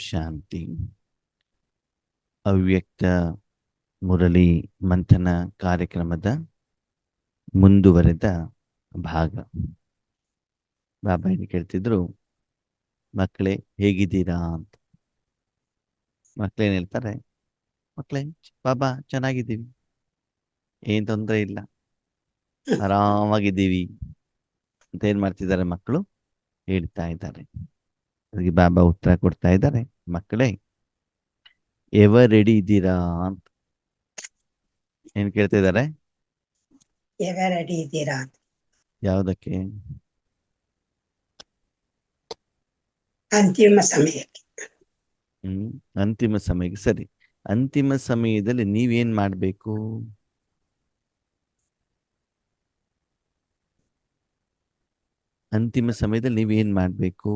ಶಾಂತಿ. ಅವ್ಯಕ್ತ ಮುರಳಿ ಮಂಥನ ಕಾರ್ಯಕ್ರಮದ ಮುಂದುವರೆದ ಭಾಗ. ಬಾಬಾ ಏನು ಕೇಳ್ತಿದ್ರು, ಮಕ್ಕಳೇ ಹೇಗಿದ್ದೀರಾ ಅಂತ. ಮಕ್ಕಳೇನು ಹೇಳ್ತಾರೆ, ಮಕ್ಕಳೇ ಬಾಬಾ ಚೆನ್ನಾಗಿದ್ದೀವಿ, ಏನ್ ತೊಂದರೆ ಇಲ್ಲ, ಆರಾಮಾಗಿದ್ದೀವಿ ಅಂತ ಏನ್ ಮಾಡ್ತಿದ್ದಾರೆ ಮಕ್ಕಳು ಹೇಳ್ತಾ ಇದ್ದಾರೆ. ಅದಕ್ಕೆ ಬಾಬಾ ಉತ್ತರ ಕೊಡ್ತಾ ಇದ್ದಾರೆ, ಮಕ್ಕಳೇ ಎವರ್ ರೆಡಿ ಇದ್ದೀರಾ ಅಂತ ಏನ್ ಕೇಳ್ತಾ ಇದ್ದಾರೆ. ಎವರ್ ರೆಡಿ ಇದ್ದೀರಾ? ಯಾವುದಕ್ಕೆ? ಅಂತಿಮ ಸಮಯಕ್ಕೆ. ಅಂತಿಮ ಸಮಯಕ್ಕೆ. ಸರಿ, ಅಂತಿಮ ಸಮಯದಲ್ಲಿ ನೀವೇನ್ ಮಾಡ್ಬೇಕು? ಅಂತಿಮ ಸಮಯದಲ್ಲಿ ನೀವೇನ್ ಮಾಡ್ಬೇಕು?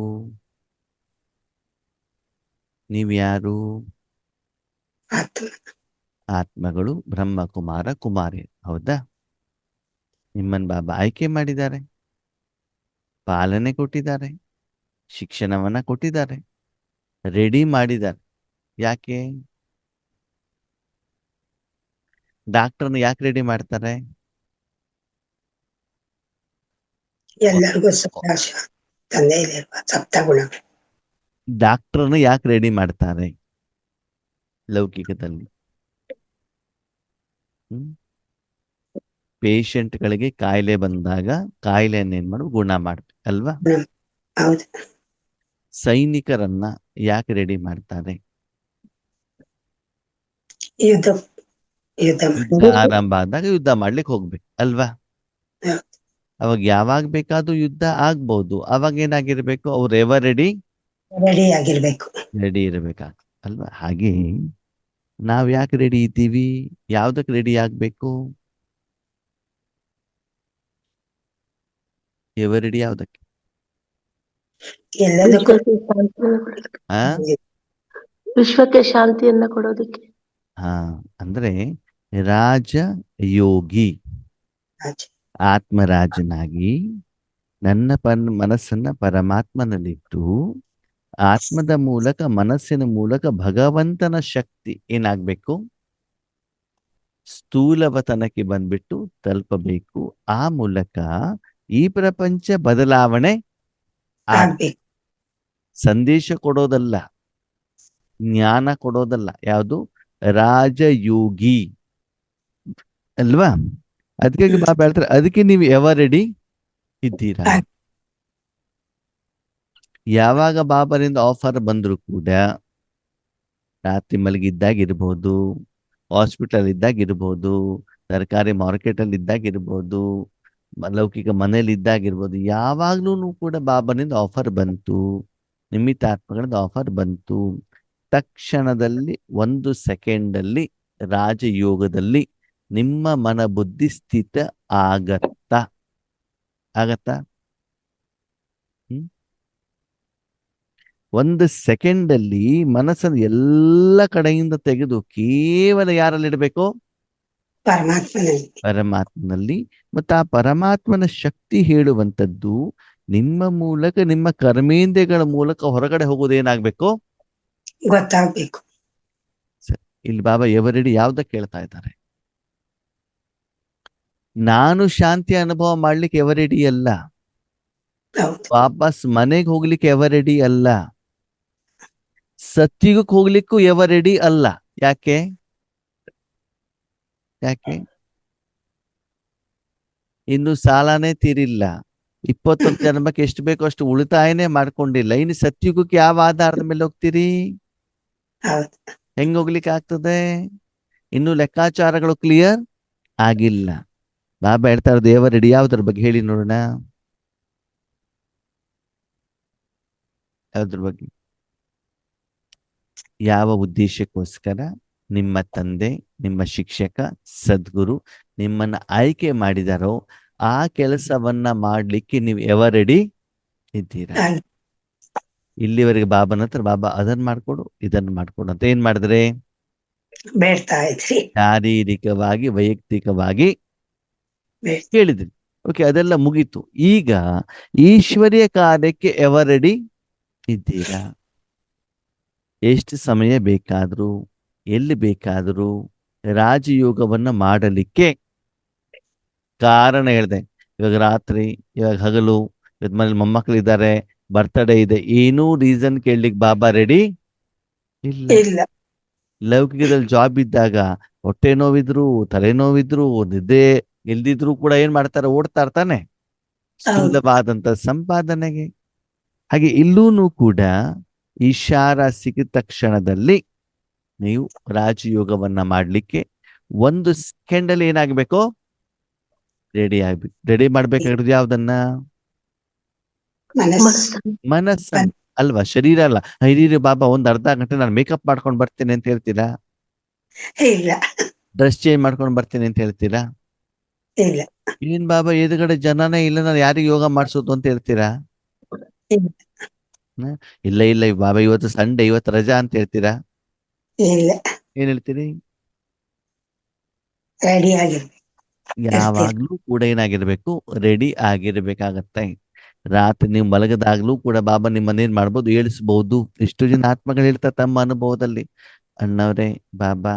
ನೀವ್ ಯಾರು? ಆತ್ಮ. ಆತ್ಮಗಳು, ಬ್ರಹ್ಮ ಕುಮಾರ ಕುಮಾರಿ. ಹೌದಾ? ನಿಮ್ಮನ್ ಬಾಬಾ ಆಯ್ಕೆ ಮಾಡಿದ್ದಾರೆ, ಪಾಲನೆ ಕೊಟ್ಟಿದ್ದಾರೆ, ಶಿಕ್ಷಣವನ್ನ ಕೊಟ್ಟಿದ್ದಾರೆ, ರೆಡಿ ಮಾಡಿದ್ದಾರೆ. ಯಾಕೆ? ಡಾಕ್ಟರ್ನ ಯಾಕೆ ರೆಡಿ ಮಾಡ್ತಾರೆ? ಎಲ್ಲರಿಗೂ ಸಂತೋಷ, ತಂದೆಯಲ್ಲಿರುವ ಸಪ್ತಗುಣಗಳು. ಡಾಕ್ಟರ್ನ ಯಾಕೆ ರೆಡಿ ಮಾಡ್ತಾರೆ ಲೌಕಿಕದಲ್ಲಿ? ಪೇಷಂಟ್ಗಳಿಗೆ ಕಾಯಿಲೆ ಬಂದಾಗ ಕಾಯಿಲೆಯನ್ನ ಏನ್ ಮಾಡು, ಗುಣ ಮಾಡ್ಬೇಕು ಅಲ್ವಾ? ಹೌದು. ಸೈನಿಕರನ್ನ ಯಾಕೆ ರೆಡಿ ಮಾಡ್ತಾರೆ? ಯುದ್ಧ ಆರಂಭ ಆದಾಗ ಯುದ್ಧ ಮಾಡ್ಲಿಕ್ಕೆ ಹೋಗ್ಬೇಕು ಅಲ್ವಾ? ಅವಾಗ ಯಾವಾಗ ಬೇಕಾದ್ರೂ ಯುದ್ಧ ಆಗ್ಬಹುದು. ಅವಾಗ ಏನಾಗಿರ್ಬೇಕು? ಅವ್ರು ಎವರ್ ರೆಡಿ ಆಗಿರ್ಬೇಕು. ರೆಡಿ ಇರಬೇಕಾಗ್ತದೆ ಅಲ್ವಾ? ಹಾಗೆ ನಾವ್ ಯಾಕೆ ರೆಡಿ ಇದ್ದೀವಿ? ಯಾವ್ದಕ್ಕೆ ರೆಡಿ ಆಗ್ಬೇಕು? ಎವರ್ ರೆಡಿ ಯಾವ್ದಕ್ಕೆ? ವಿಶ್ವಕ್ಕೆ ಶಾಂತಿಯನ್ನ ಕೊಡೋದಕ್ಕೆ. ಅಂದ್ರೆ ರಾಜ ಯೋಗಿ ಆತ್ಮರಾಜನಾಗಿ ನನ್ನ ಮನಸ್ಸನ್ನ ಪರಮಾತ್ಮನಲ್ಲಿಟ್ಟು ಆತ್ಮದ ಮೂಲಕ, ಮನಸ್ಸಿನ ಮೂಲಕ ಭಗವಂತನ ಶಕ್ತಿ ಏನಾಗ್ಬೇಕು? ಸ್ಥೂಲವತನಕ್ಕೆ ಬಂದ್ಬಿಟ್ಟು ತಲುಪಬೇಕು. ಆ ಮೂಲಕ ಈ ಪ್ರಪಂಚ ಬದಲಾವಣೆ ಆಗ್ಬೇಕು. ಸಂದೇಶ ಕೊಡೋದಲ್ಲ, ಜ್ಞಾನ ಕೊಡೋದಲ್ಲ. ಯಾವುದು? ರಾಜಯೋಗಿ ಅಲ್ವಾ? ಅದಕ್ಕೆ ಬಾಬಾ ಹೇಳ್ತಾರೆ, ಅದಕ್ಕೆ ನೀವು ಎವರ್ ರೆಡಿ ಇದ್ದೀರಾ? ಯಾವಾಗ ಬಾಬರಿಂದ ಆಫರ್ ಬಂದ್ರು ಕೂಡ, ರಾತ್ರಿ ಮಲಗಿದ್ದಾಗ ಇರ್ಬೋದು, ಹಾಸ್ಪಿಟಲ್ ಇದ್ದಾಗ ಇರ್ಬೋದು, ತರಕಾರಿ ಮಾರ್ಕೆಟ್ ಅಲ್ಲಿ ಇದ್ದಾಗ ಇರ್ಬೋದು, ಲೌಕಿಕ ಮನೇಲಿ ಇದ್ದಾಗಿರ್ಬೋದು, ಯಾವಾಗ್ಲೂ ಕೂಡ ಬಾಬನಿಂದ ಆಫರ್ ಬಂತು, ನಿಮಿತ್ತಾತ್ಮಗಳಿಂದ ಆಫರ್ ಬಂತು. ತಕ್ಷಣದಲ್ಲಿ 1 ಸೆಕೆಂಡಲ್ಲಿ ರಾಜಯೋಗದಲ್ಲಿ ನಿಮ್ಮ ಮನ ಬುದ್ಧಿ ಸ್ಥಿತ ಆಗತ್ತಾ? 1 ಸೆಕೆಂಡಲ್ಲಿ ಮನಸ್ಸನ್ನು ಎಲ್ಲ ಕಡೆಯಿಂದ ತೆಗೆದು ಕೇವಲ ಯಾರಲ್ಲಿಡಬೇಕು? ಪರಮಾತ್ಮನಲ್ಲಿ. ಮತ್ತು ಆ ಪರಮಾತ್ಮನ ಶಕ್ತಿ ಹೇಳುವಂಥದ್ದು ನಿಮ್ಮ ಮೂಲಕ, ನಿಮ್ಮ ಕರ್ಮೇಂದ್ರಿಯಗಳ ಮೂಲಕ ಹೊರಗಡೆ ಹೋಗೋದೇನಾಗ್ಬೇಕು? ಗೊತ್ತಾಗ್ಬೇಕು. ಇಲ್ಲಿ ಬಾಬಾ ಎವರೆಡಿ ಯಾವ್ದಕ್ಕೆ ಕೇಳ್ತಾ ಇದ್ದಾರೆ? ನಾನು ಶಾಂತಿ ಅನುಭವ ಮಾಡ್ಲಿಕ್ಕೆ ಎವರೆಡಿ ಅಲ್ಲ, ವಾಪಸ್ ಮನೆಗೆ ಹೋಗ್ಲಿಕ್ಕೆ ಎವರೆಡಿ ಅಲ್ಲ, ಸತ್ಯುಗಕ್ಕೆ ಹೋಗ್ಲಿಕ್ಕೂ ಎವರೆಡಿ ಅಲ್ಲ. ಯಾಕೆ? ಇನ್ನು ಸಾಲನೇ ತೀರಿಲ್ಲ, 21 ಜನ್ಮಕ್ಕೆ ಎಷ್ಟು ಬೇಕೋ ಅಷ್ಟು ಉಳಿತಾಯನೇ ಮಾಡ್ಕೊಂಡಿಲ್ಲ. ಇನ್ನು ಸತ್ಯುಗಕ್ಕೆ ಯಾವ ಆಧಾರದ ಮೇಲೆ ಹೋಗ್ತೀರಿ? ಹೆಂಗ್ ಹೋಗ್ಲಿಕ್ಕೆ ಆಗ್ತದೆ? ಇನ್ನು ಲೆಕ್ಕಾಚಾರಗಳು ಕ್ಲಿಯರ್ ಆಗಿಲ್ಲ. ಬಾಬಾ ಹೇಳ್ತಾ ಇರೋದು ಎವರ್ ರೆಡಿ ಯಾವ್ದ್ರ ಬಗ್ಗೆ ಹೇಳಿ ನೋಡೋಣ. ಯಾವ್ದ್ರ ಬಗ್ಗೆ? ಯಾವ ಉದ್ದೇಶಕ್ಕೋಸ್ಕರ ನಿಮ್ಮ ತಂದೆ, ನಿಮ್ಮ ಶಿಕ್ಷಕ, ಸದ್ಗುರು ನಿಮ್ಮನ್ನ ಆಯ್ಕೆ ಮಾಡಿದಾರೋ ಆ ಕೆಲಸವನ್ನ ಮಾಡ್ಲಿಕ್ಕೆ ನೀವು ಎವರ್ ರೆಡಿ ಇದ್ದೀರಾ? ಇಲ್ಲಿವರೆಗೆ ಬಾಬನ ಹತ್ರ ಬಾಬಾ ಅದನ್ನ ಮಾಡ್ಕೊಡು, ಇದನ್ನ ಮಾಡ್ಕೊಡು ಅಂತ ಏನ್ ಮಾಡಿದ್ರೆ? ಶಾರೀರಿಕವಾಗಿ, ವೈಯಕ್ತಿಕವಾಗಿ ಕೇಳಿದ್ರಿ. ಓಕೆ, ಅದೆಲ್ಲ ಮುಗೀತು. ಈಗ ಈಶ್ವರ್ಯ ಕಾರ್ಯಕ್ಕೆ ಎವರ್ ರೆಡಿ ಇದ್ದೀರಾ? ಎಷ್ಟು ಸಮಯ ಬೇಕಾದ್ರೂ ಎಲ್ಲಿ ಬೇಕಾದರೂ ರಾಜಯೋಗವನ್ನ ಮಾಡಲಿಕ್ಕೆ ಕಾರಣ ಹೇಳಿದೆ. ಇವಾಗ ರಾತ್ರಿ, ಇವಾಗ ಹಗಲು, ಇವತ್ತು ಮನೇಲಿ ಮೊಮ್ಮಕ್ಕಳಿದ್ದಾರೆ, ಬರ್ತಡೇ ಇದೆ, ಏನೂ ರೀಸನ್ ಕೇಳಲಿಕ್ಕೆ ಬಾಬಾ ರೆಡಿ ಇಲ್ಲ. ಇಲ್ಲ. ಲೌಕಿಕದಲ್ಲಿ ಜಾಬ್ ಇದ್ದಾಗ ಹೊಟ್ಟೆ ನೋವಿದ್ರು, ತಲೆನೋವಿದ್ರು, ನಿದ್ದೆ ಇಲ್ದಿದ್ರು ಕೂಡ ಏನ್ ಮಾಡ್ತಾರೆ, ಓಡ್ತಾ ಇರ್ತಾನೆ ಸ್ಥೂಲವಾದಂತ ಸಂಪಾದನೆಗೆ. ಹಾಗೆ ಇಲ್ಲೂನು ಕೂಡ ಇಶಾರ ಸಿಕ್ಕಿದ ತಕ್ಷಣದಲ್ಲಿ ನೀವು ರಾಜಯೋಗವನ್ನ ಮಾಡ್ಲಿಕ್ಕೆ 1 ಸೆಕೆಂಡಲ್ಲಿ ಏನಾಗ್ಬೇಕು, ರೆಡಿ ಆಗ್ಬೇಕು. ರೆಡಿ ಮಾಡ್ಬೇಕಾಗಿರೋದು ಯಾವ್ದನ್ನ? ಮನಸ್ಸು. ಮನಸ್ಸನ್ನ ಅಲ್ವಾ, ಶರೀರ ಅಲ್ಲ. ಹಿರಿಯ ಬಾಬಾ ಒಂದ್ ಅರ್ಧ ಗಂಟೆ ನಾನು ಮೇಕಪ್ ಮಾಡ್ಕೊಂಡು ಬರ್ತೀನಿ ಅಂತ ಹೇಳ್ತೀರಾ? ಇಲ್ಲ. ಡ್ರೆಸ್ ಚೇಂಜ್ ಮಾಡ್ಕೊಂಡು ಬರ್ತೀನಿ ಅಂತ ಹೇಳ್ತೀರಾ? ಇಲ್ಲ. ಏನ್ ಬಾಬಾ ಎದುರುಗಡೆ ಜನನೇ ಇಲ್ಲ, ನಾನು ಯಾರಿಗೆ ಯೋಗ ಮಾಡಿಸೋದು ಅಂತ ಹೇಳ್ತೀರಾ? ಇಲ್ಲ. ಇಲ್ಲ ಇಲ್ಲ ಬಾಬಾ ಇವತ್ತು ಸಂಡೇ, ಇವತ್ತು ರಜಾ ಅಂತ ಹೇಳ್ತೀರಾ? ಇಲ್ಲ. ಏನ್ ಹೇಳ್ತೀರಿ? ರೆಡಿ ಆಗಿರ್ಬೇಕು. ಯಾವಾಗ್ಲೂ ಕೂಡ ಏನಾಗಿರ್ಬೇಕು, ರೆಡಿ ಆಗಿರ್ಬೇಕಾಗತ್ತೆ. ರಾತ್ರಿ ನೀವು ಮಲಗದಾಗ್ಲೂ ಕೂಡ ಬಾಬಾ ನಿಮ್ಮನ್ನೇನ್ ಮಾಡ್ಬೋದು, ಏಳಿಸ್ಬಹುದು. ಎಷ್ಟು ಜನ ಆತ್ಮಗಳು ಹೇಳ್ತಾರೆ ತಮ್ಮ ಅನುಭವದಲ್ಲಿ, ಅಣ್ಣವ್ರೆ ಬಾಬಾ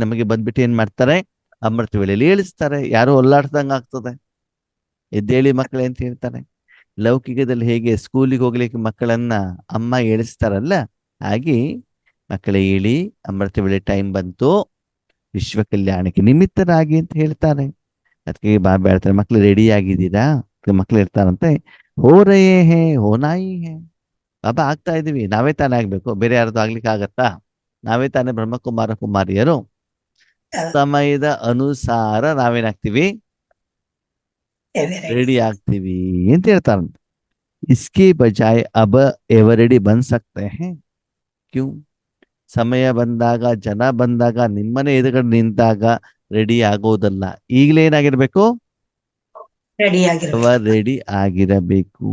ನಮಗೆ ಬಂದ್ಬಿಟ್ಟು ಏನ್ ಮಾಡ್ತಾರೆ, ಅಮೃತ ವೇಳೆಯಲ್ಲಿ ಏಳಿಸ್ತಾರೆ. ಯಾರೋ ಒಲ್ಲಾಡ್ಸ್ದಂಗ ಆಗ್ತದೆ, ಎದ್ದೇಳಿ ಮಕ್ಕಳೇ ಅಂತ ಹೇಳ್ತಾರೆ. ಲೌಕಿಕದಲ್ಲಿ ಹೇಗೆ ಸ್ಕೂಲಿಗೆ ಹೋಗ್ಲಿಕ್ಕೆ ಮಕ್ಕಳನ್ನ ಅಮ್ಮ ಏಳಿಸ್ತಾರಲ್ಲ, ಹಾಗೆ ಮಕ್ಕಳೇ ಹೇಳಿ, ಅಮೃತ ವೇಳೆ ಟೈಮ್ ಬಂತು, ವಿಶ್ವ ಕಲ್ಯಾಣಕ್ಕೆ ನಿಮಿತ್ತರಾಗಿ ಅಂತ ಹೇಳ್ತಾರೆ. ಅದಕ್ಕೆ ಬಾಬಾ ಹೇಳ್ತಾರೆ, ಮಕ್ಳು ರೆಡಿ ಆಗಿದ್ದೀರಾ? ಮಕ್ಳು ಇರ್ತಾರಂತೆ, ಹೋ ರಯೇ ಹೇ ಹೋನಾಯಿ ಹೇ. ಬಾಬಾ ಆಗ್ತಾ ಇದೀವಿ, ನಾವೇ ತಾನೇ ಆಗ್ಬೇಕು, ಬೇರೆ ಯಾರ್ದು ಆಗ್ಲಿಕ್ಕೆ ಆಗತ್ತಾ? ನಾವೇ ತಾನೇ ಬ್ರಹ್ಮಕುಮಾರ ಕುಮಾರಿಯರು. ಸಮಯದ ಅನುಸಾರ ನಾವೇನಾಗ್ತೀವಿ, ರೆಡಿ ಆಗ್ತೀವಿ ಅಂತ ಹೇಳ್ತಾರಂತೆ. इसके बजाय अब एवर रेडी बन सकते हैं क्यों? ಸಮಯ ಬಂದಾಗ, ಜನ ಬಂದಾಗ, ನಿಮ್ಮನೆ ಎದುರುಗಡೆ ನಿಂತಾಗ ರೆಡಿ ಆಗೋದಲ್ಲ, ಈಗಲೇ ಏನಾಗಿರ್ಬೇಕು, ರೆಡಿ ಆಗಿರ್ಬೇಕು. ಎವರ್ ರೆಡಿ ಆಗಿರಬೇಕು.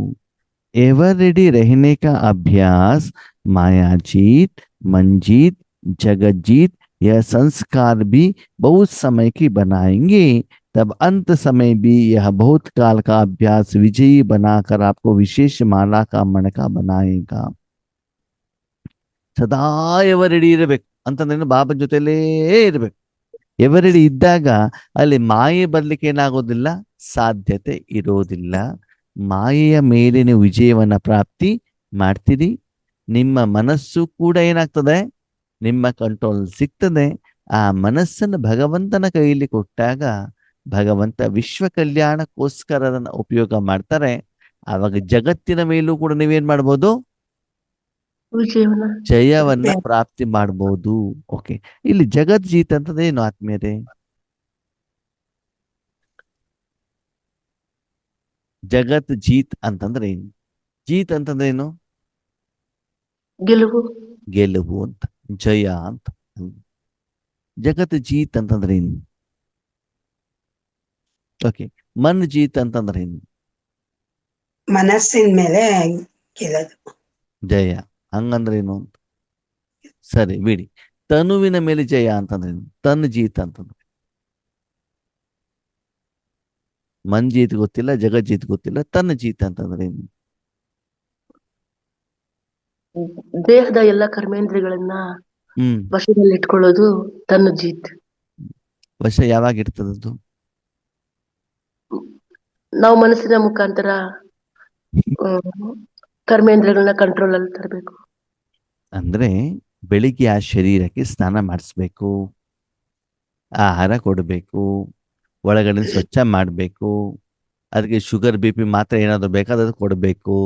एवर रेडी रहने का अभ्यास मायाजीत, मंजीत, जगतजीत यह संस्कार भी बहुत समय की बनाएंगे। तब अंत समय भी यह बहुत काल का अभ्यास विजयी बनाकर आपको विशेष माला का मणका बनाएगा. ಸದಾ ಎವರ್ ರೆಡಿ ಇರಬೇಕು ಅಂತಂದ್ರೆ ಬಾಬಾ ಜೊತೆಲೇ ಇರಬೇಕು. ಎವರ್ ರೆಡಿ ಇದ್ದಾಗ ಅಲ್ಲಿ ಮಾಯೆ ಬರ್ಲಿಕ್ಕೆ ಏನಾಗೋದಿಲ್ಲ, ಸಾಧ್ಯತೆ ಇರೋದಿಲ್ಲ. ಮಾಯೆಯ ಮೇಲಿನ ವಿಜಯವನ್ನ ಪ್ರಾಪ್ತಿ ಮಾಡ್ತೀರಿ. ನಿಮ್ಮ ಮನಸ್ಸು ಕೂಡ ಏನಾಗ್ತದೆ, ನಿಮ್ಮ ಕಂಟ್ರೋಲ್ ಸಿಗ್ತದೆ. ಆ ಮನಸ್ಸನ್ನು ಭಗವಂತನ ಕೈಯಲ್ಲಿ ಕೊಟ್ಟಾಗ ಭಗವಂತ ವಿಶ್ವ ಕಲ್ಯಾಣಕ್ಕೋಸ್ಕರ ಅದನ್ನ ಉಪಯೋಗ ಮಾಡ್ತಾರೆ. ಆವಾಗ ಜಗತ್ತಿನ ಮೇಲೂ ಕೂಡ ನೀವೇನ್ ಮಾಡ್ಬೋದು, ಜಯವನ್ನ ಪ್ರಾಪ್ತಿ ಮಾಡ್ಬೋದು. ಓಕೆ, ಇಲ್ಲಿ ಜಗತ್ ಜೀತ್ ಅಂತಂದ್ರೆ ಏನು ಆತ್ಮೀಯರೇ? ಜಗತ್ ಜೀತ್ ಅಂತಂದ್ರೆ ಏನು? ಜೀತ್ ಅಂತಂದ್ರೆ ಏನು? ಗೆಲುವು. ಗೆಲುವು ಅಂತ, ಜಯ ಅಂತ. ಜಗತ್ ಜೀತ್ ಅಂತಂದ್ರೆ ಏನು? ಓಕೆ, ಮನ್ ಜೀತ್ ಅಂತಂದ್ರೆ ಏನು? ಮನಸ್ಸಿನ ಮೇಲೆ ಗೆಲ್ಲೋದು. ಜಯ ಹಂಗಂದ್ರೆ ಏನು ಅಂತ ಸರಿ ಬಿಡಿ. ತನುವಿನ ಮೇಲೆ ಜಯ ಅಂತಂದ್ರೆ ಏನು? ತನ್ ಜೀತ್ ಅಂತಂದ್ರೆ. ಮನ್ ಜೀತ್ ಗೊತ್ತಿಲ್ಲ, ಜಗಜ್ಜೀತ್ ಗೊತ್ತಿಲ್ಲ, ತನ್ನ ಜೀತ್ ಅಂತಂದ್ರೆ ಏನು? ದೇಹದ ಎಲ್ಲ ಕರ್ಮೇಂದ್ರಿಗಳನ್ನ ಹ್ಮ್ ವಶದಲ್ಲಿ ಇಟ್ಕೊಳ್ಳೋದು ತನ್ನ ಜೀತ್. ವಶ ಯಾವಾಗ ಇರ್ತದದ್ದು? ನಾವು ಮನಸ್ಸಿನ ಮುಖಾಂತರ ಕರ್ಮೇಂದ್ರಿಗಳನ್ನ ಕಂಟ್ರೋಲ್ ಅಲ್ಲಿ ತರಬೇಕು. ಅಂದ್ರೆ ಬೆಳಿಗ್ಗೆ ಆ ಶರೀರಕ್ಕೆ ಸ್ನಾನ ಮಾಡಿಸ್ಬೇಕು, ಆಹಾರ ಕೊಡಬೇಕು, ಒಳಗಡೆ ಸ್ವಚ್ಛ ಮಾಡಬೇಕು, ಅದಕ್ಕೆ ಶುಗರ್ BP ಮಾತ್ರ ಏನಾದ್ರು ಬೇಕಾದ್ರೆ ಕೊಡಬೇಕು.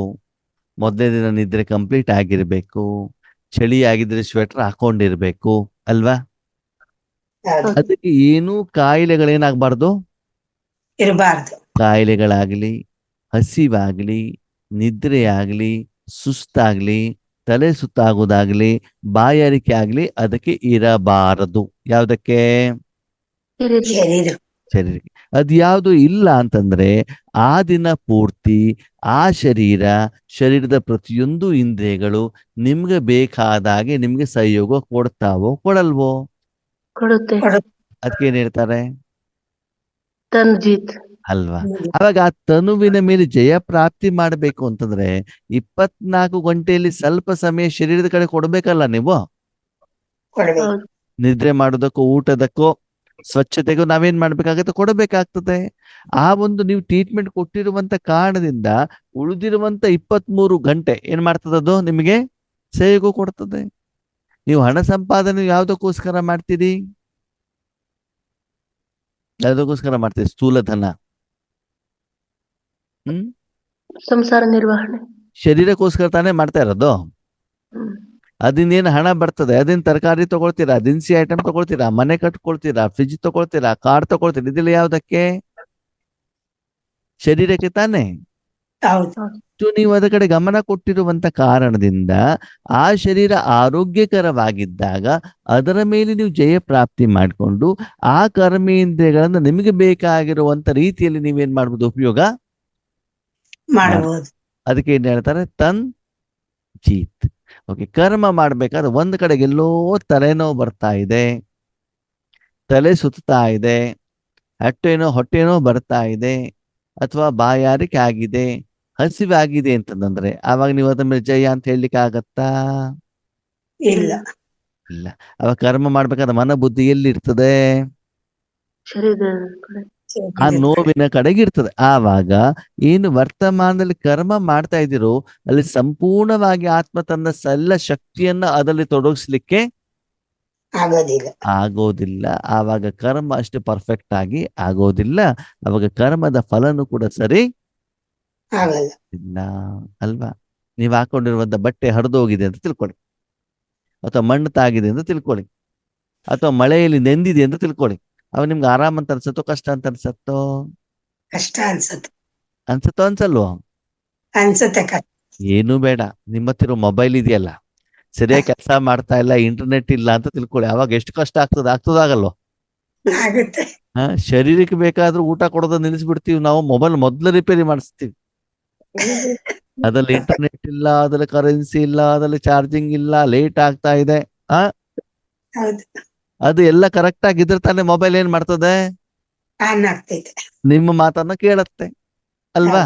ಮೊದಲನೇ ದಿನ ನಿದ್ರೆ ಕಂಪ್ಲೀಟ್ ಆಗಿರ್ಬೇಕು, ಚಳಿ ಆಗಿದ್ರೆ ಸ್ವೆಟರ್ ಹಾಕೊಂಡಿರ್ಬೇಕು ಅಲ್ವಾ? ಅದಕ್ಕೆ ಏನೂ ಕಾಯಿಲೆಗಳೇನಾಗಬಾರ್ದು, ಇರಬಾರ್ದು. ಕಾಯಿಲೆಗಳಾಗ್ಲಿ, ಹಸಿವಾಗ್ಲಿ, ನಿದ್ರೆ ಆಗ್ಲಿ, ಸುಸ್ತಾಗ್ಲಿ, ತಲೆ ಸುತ್ತಾಗೋದಾಗ್ಲಿ, ಬಾಯಾರಿಕೆ ಆಗ್ಲಿ ಅದಕ್ಕೆ ಇರಬಾರದು. ಯಾವ್ದಕ್ಕೆ? ಶರೀರಕ್ಕೆ. ಅದ್ಯಾವುದು ಇಲ್ಲ ಅಂತಂದ್ರೆ ಆ ದಿನ ಪೂರ್ತಿ ಆ ಶರೀರದ ಪ್ರತಿಯೊಂದು ಇಂದ್ರಿಯಗಳು ನಿಮ್ಗೆ ಬೇಕಾದಾಗೆ ನಿಮ್ಗೆ ಸಹಯೋಗ ಕೊಡ್ತಾವೋ ಕೊಡಲ್ವೋ? ಕೊಡುತ್ತೆ. ಅದಕ್ಕೆ ಏನ್ ಹೇಳ್ತಾರೆ? ತನ್ ಜೀತ್. ಅಲ್ವಾ? ಅವಾಗ ಆ ತನುವಿನ ಮೇಲೆ ಜಯ ಪ್ರಾಪ್ತಿ ಮಾಡ್ಬೇಕು ಅಂತಂದ್ರೆ 24 ಗಂಟೆಯಲ್ಲಿ ಸ್ವಲ್ಪ ಸಮಯ ಶರೀರದ ಕಡೆ ಕೊಡ್ಬೇಕಲ್ಲ ನೀವು. ಕೊಡ್ಬೇಕು. ಹೌದು. ನಿದ್ರೆ ಮಾಡೋದಕ್ಕೋ ಊಟದಕ್ಕೋ ಸ್ವಚ್ಛತೆಗೂ ನಾವೇನ್ ಮಾಡ್ಬೇಕಾಗತ್ತೆ, ಕೊಡಬೇಕಾಗ್ತದೆ. ಆ ಒಂದು ನೀವು ಟ್ರೀಟ್ಮೆಂಟ್ ಕೊಟ್ಟಿರುವಂತ ಕಾರಣದಿಂದ ಉಳಿದಿರುವಂತ 23 ಗಂಟೆ ಏನ್ ಮಾಡ್ತದದು ನಿಮಗೆ ಸೇವೆಗೂ ಕೊಡ್ತದೆ. ನೀವು ಹಣ ಸಂಪಾದನೆ ಯಾವ್ದಕ್ಕೋಸ್ಕರ ಮಾಡ್ತೀರಿ? ಯಾವ್ದಕ್ಕೋಸ್ಕರ ಮಾಡ್ತೀರಿ? ಸ್ಥೂಲ ಧನ, ಸಂಸಾರ ನಿರ್ವಹಣೆ. ಶರೀರಕ್ಕೋಸ್ಕರ ತಾನೇ ಮಾಡ್ತಾ ಇರೋದು. ಹ್ಮ್. ಅದಿನ್ನೇನು ಹಣ ಬರ್ತದೆ, ಅದಿನ್ ತರಕಾರಿ ತಗೊಳ್ತೀರಾ, ದಿನಸಿ ಐಟಮ್ ತಗೊಳ್ತೀರಾ, ಮನೆ ಕಟ್ಕೊಳ್ತೀರಾ, ಫ್ರಿಜ್ ತಗೊಳ್ತೀರಾ, ಕಾರ್ ತಗೊಳ್ತೀರಾ, ಇದೆಲ್ಲ ಯಾವ್ದಕ್ಕೆ? ಶರೀರಕ್ಕೆ ತಾನೇ. ಹೌದು. ನೀವು ಅದ ಕಡೆ ಗಮನ ಕೊಟ್ಟಿರುವಂತ ಕಾರಣದಿಂದ ಆ ಶರೀರ ಆರೋಗ್ಯಕರವಾಗಿದ್ದಾಗ ಅದರ ಮೇಲೆ ನೀವು ಜಯ ಪ್ರಾಪ್ತಿ ಮಾಡಿಕೊಂಡು ಆ ಕರ್ಮೇಂದ್ರಿಯಗಳನ್ನ ನಿಮಗೆ ಬೇಕಾಗಿರುವಂತ ರೀತಿಯಲ್ಲಿ ನೀವೇನ್ ಮಾಡ್ಬೋದು, ಉಪಯೋಗ ಮಾಡಬಹುದು. ಅದಕ್ಕೆ ಏನ್ ಹೇಳ್ತಾರೆ, ತನ್ ಜೀತ್. ಓಕೆ, ಕರ್ಮ ಮಾಡ್ಬೇಕಾದ್ರೆ ಒಂದ್ ಕಡೆಗೆ ಎಲ್ಲೋ ತಲೆನೋವು ಬರ್ತಾ ಇದೆ, ತಲೆ ಸುತ್ತಾ ಇದೆ, ಹೊಟ್ಟೆನೋ ಬರ್ತಾ ಇದೆ, ಅಥವಾ ಬಾಯಾರಿಕೆ ಆಗಿದೆ, ಹಸಿವೆ ಆಗಿದೆ ಅಂತಂದ್ರೆ ಆವಾಗ ನೀವು ಅದ್ರ ಮೇಲೆ ಜಯ ಅಂತ ಹೇಳಲಿಕ್ಕೆ ಆಗತ್ತಾ? ಇಲ್ಲ. ಇಲ್ಲ. ಅವಾಗ ಕರ್ಮ ಮಾಡ್ಬೇಕಾದ್ರೆ ಮನ ಬುದ್ಧಿ ಎಲ್ಲಿ ಇರ್ತದೆ? ಶರೀರದ ಕಡೆ. ಆ ನೋವಿನ ಕಡೆಗೆ ಇರ್ತದೆ. ಆವಾಗ ಏನು ವರ್ತಮಾನದಲ್ಲಿ ಕರ್ಮ ಮಾಡ್ತಾ ಇದ್ದೀರೋ ಅಲ್ಲಿ ಸಂಪೂರ್ಣವಾಗಿ ಆತ್ಮ ತನ್ನ ಎಲ್ಲ ಶಕ್ತಿಯನ್ನ ಅದರಲ್ಲಿ ತೊಡಗಿಸ್ಲಿಕ್ಕೆ ಆಗೋದಿಲ್ಲ. ಆವಾಗ ಕರ್ಮ ಅಷ್ಟು ಪರ್ಫೆಕ್ಟ್ ಆಗಿ ಆಗೋದಿಲ್ಲ. ಅವಾಗ ಕರ್ಮದ ಫಲನೂ ಕೂಡ ಸರಿ ಇಲ್ಲ ಅಲ್ವಾ? ನೀವು ಹಾಕೊಂಡಿರುವಂತ ಬಟ್ಟೆ ಹರಿದೋಗಿದೆ ಅಂತ ತಿಳ್ಕೊಳ್ಳಿ, ಅಥವಾ ಮಣ್ಣು ತಾಗಿದೆ ಅಂತ ತಿಳ್ಕೊಳ್ಳಿ, ಅಥವಾ ಮಳೆಯಲ್ಲಿ ನೆಂದಿದೆ ಅಂತ ತಿಳ್ಕೊಳ್ಳಿ. ಅವಾಗ ನಿಮ್ಗೆ ಆರಾಮ್ ಅಂತ ಅನ್ಸತ್ತೋ ಕಷ್ಟ ಅಂತ ಅನ್ಸತ್ತೋ? ಕಷ್ಟ ಅನ್ಸುತ್ತೆ. ಅನ್ಸತ್ತೋ ಅನ್ಸಲ್ವೋ? ಅನ್ಸುತ್ತೆ. ಏನೂ ಬೇಡ, ನಿಮ್ಮ ಹತ್ತಿರ ಮೊಬೈಲ್ ಇದೆಯಲ್ಲ, ಸರಿಯಾಗಿ ಕೆಲಸ ಮಾಡ್ತಾ ಇಲ್ಲ, ಇಂಟರ್ನೆಟ್ ಇಲ್ಲ ಅಂತ ತಿಳ್ಕೊಳ್ಳಿ. ಅವಾಗ ಎಷ್ಟು ಕಷ್ಟ ಆಗ್ತದಾಗಲ್ವೋ? ಆಗುತ್ತೆ. ಶರೀರಕ್ಕೆ ಬೇಕಾದ್ರೂ ಊಟ ಕೊಡೋದ ನಿಲ್ಲಿಸ್ಬಿಡ್ತೀವಿ ನಾವು, ಮೊಬೈಲ್ ಮೊದ್ಲು ರಿಪೇರಿ ಮಾಡಿಸ್ತೀವಿ. ಅದ್ರಲ್ಲಿ ಇಂಟರ್ನೆಟ್ ಇಲ್ಲ, ಅದ್ರಲ್ಲಿ ಕರೆನ್ಸಿ ಇಲ್ಲ, ಅದ್ರಲ್ಲಿ ಚಾರ್ಜಿಂಗ್ ಇಲ್ಲ, ಲೇಟ್ ಆಗ್ತಾ ಇದೆ. ಅದು ಎಲ್ಲ ಕರೆಕ್ಟ್ ಆಗಿದ್ರೆ ತಾನೇ ಮೊಬೈಲ್ ಏನ್ ಮಾಡ್ತದೆ, ನಿಮ್ಮ ಮಾತನ್ನ ಕೇಳತ್ತೆ ಅಲ್ವಾ?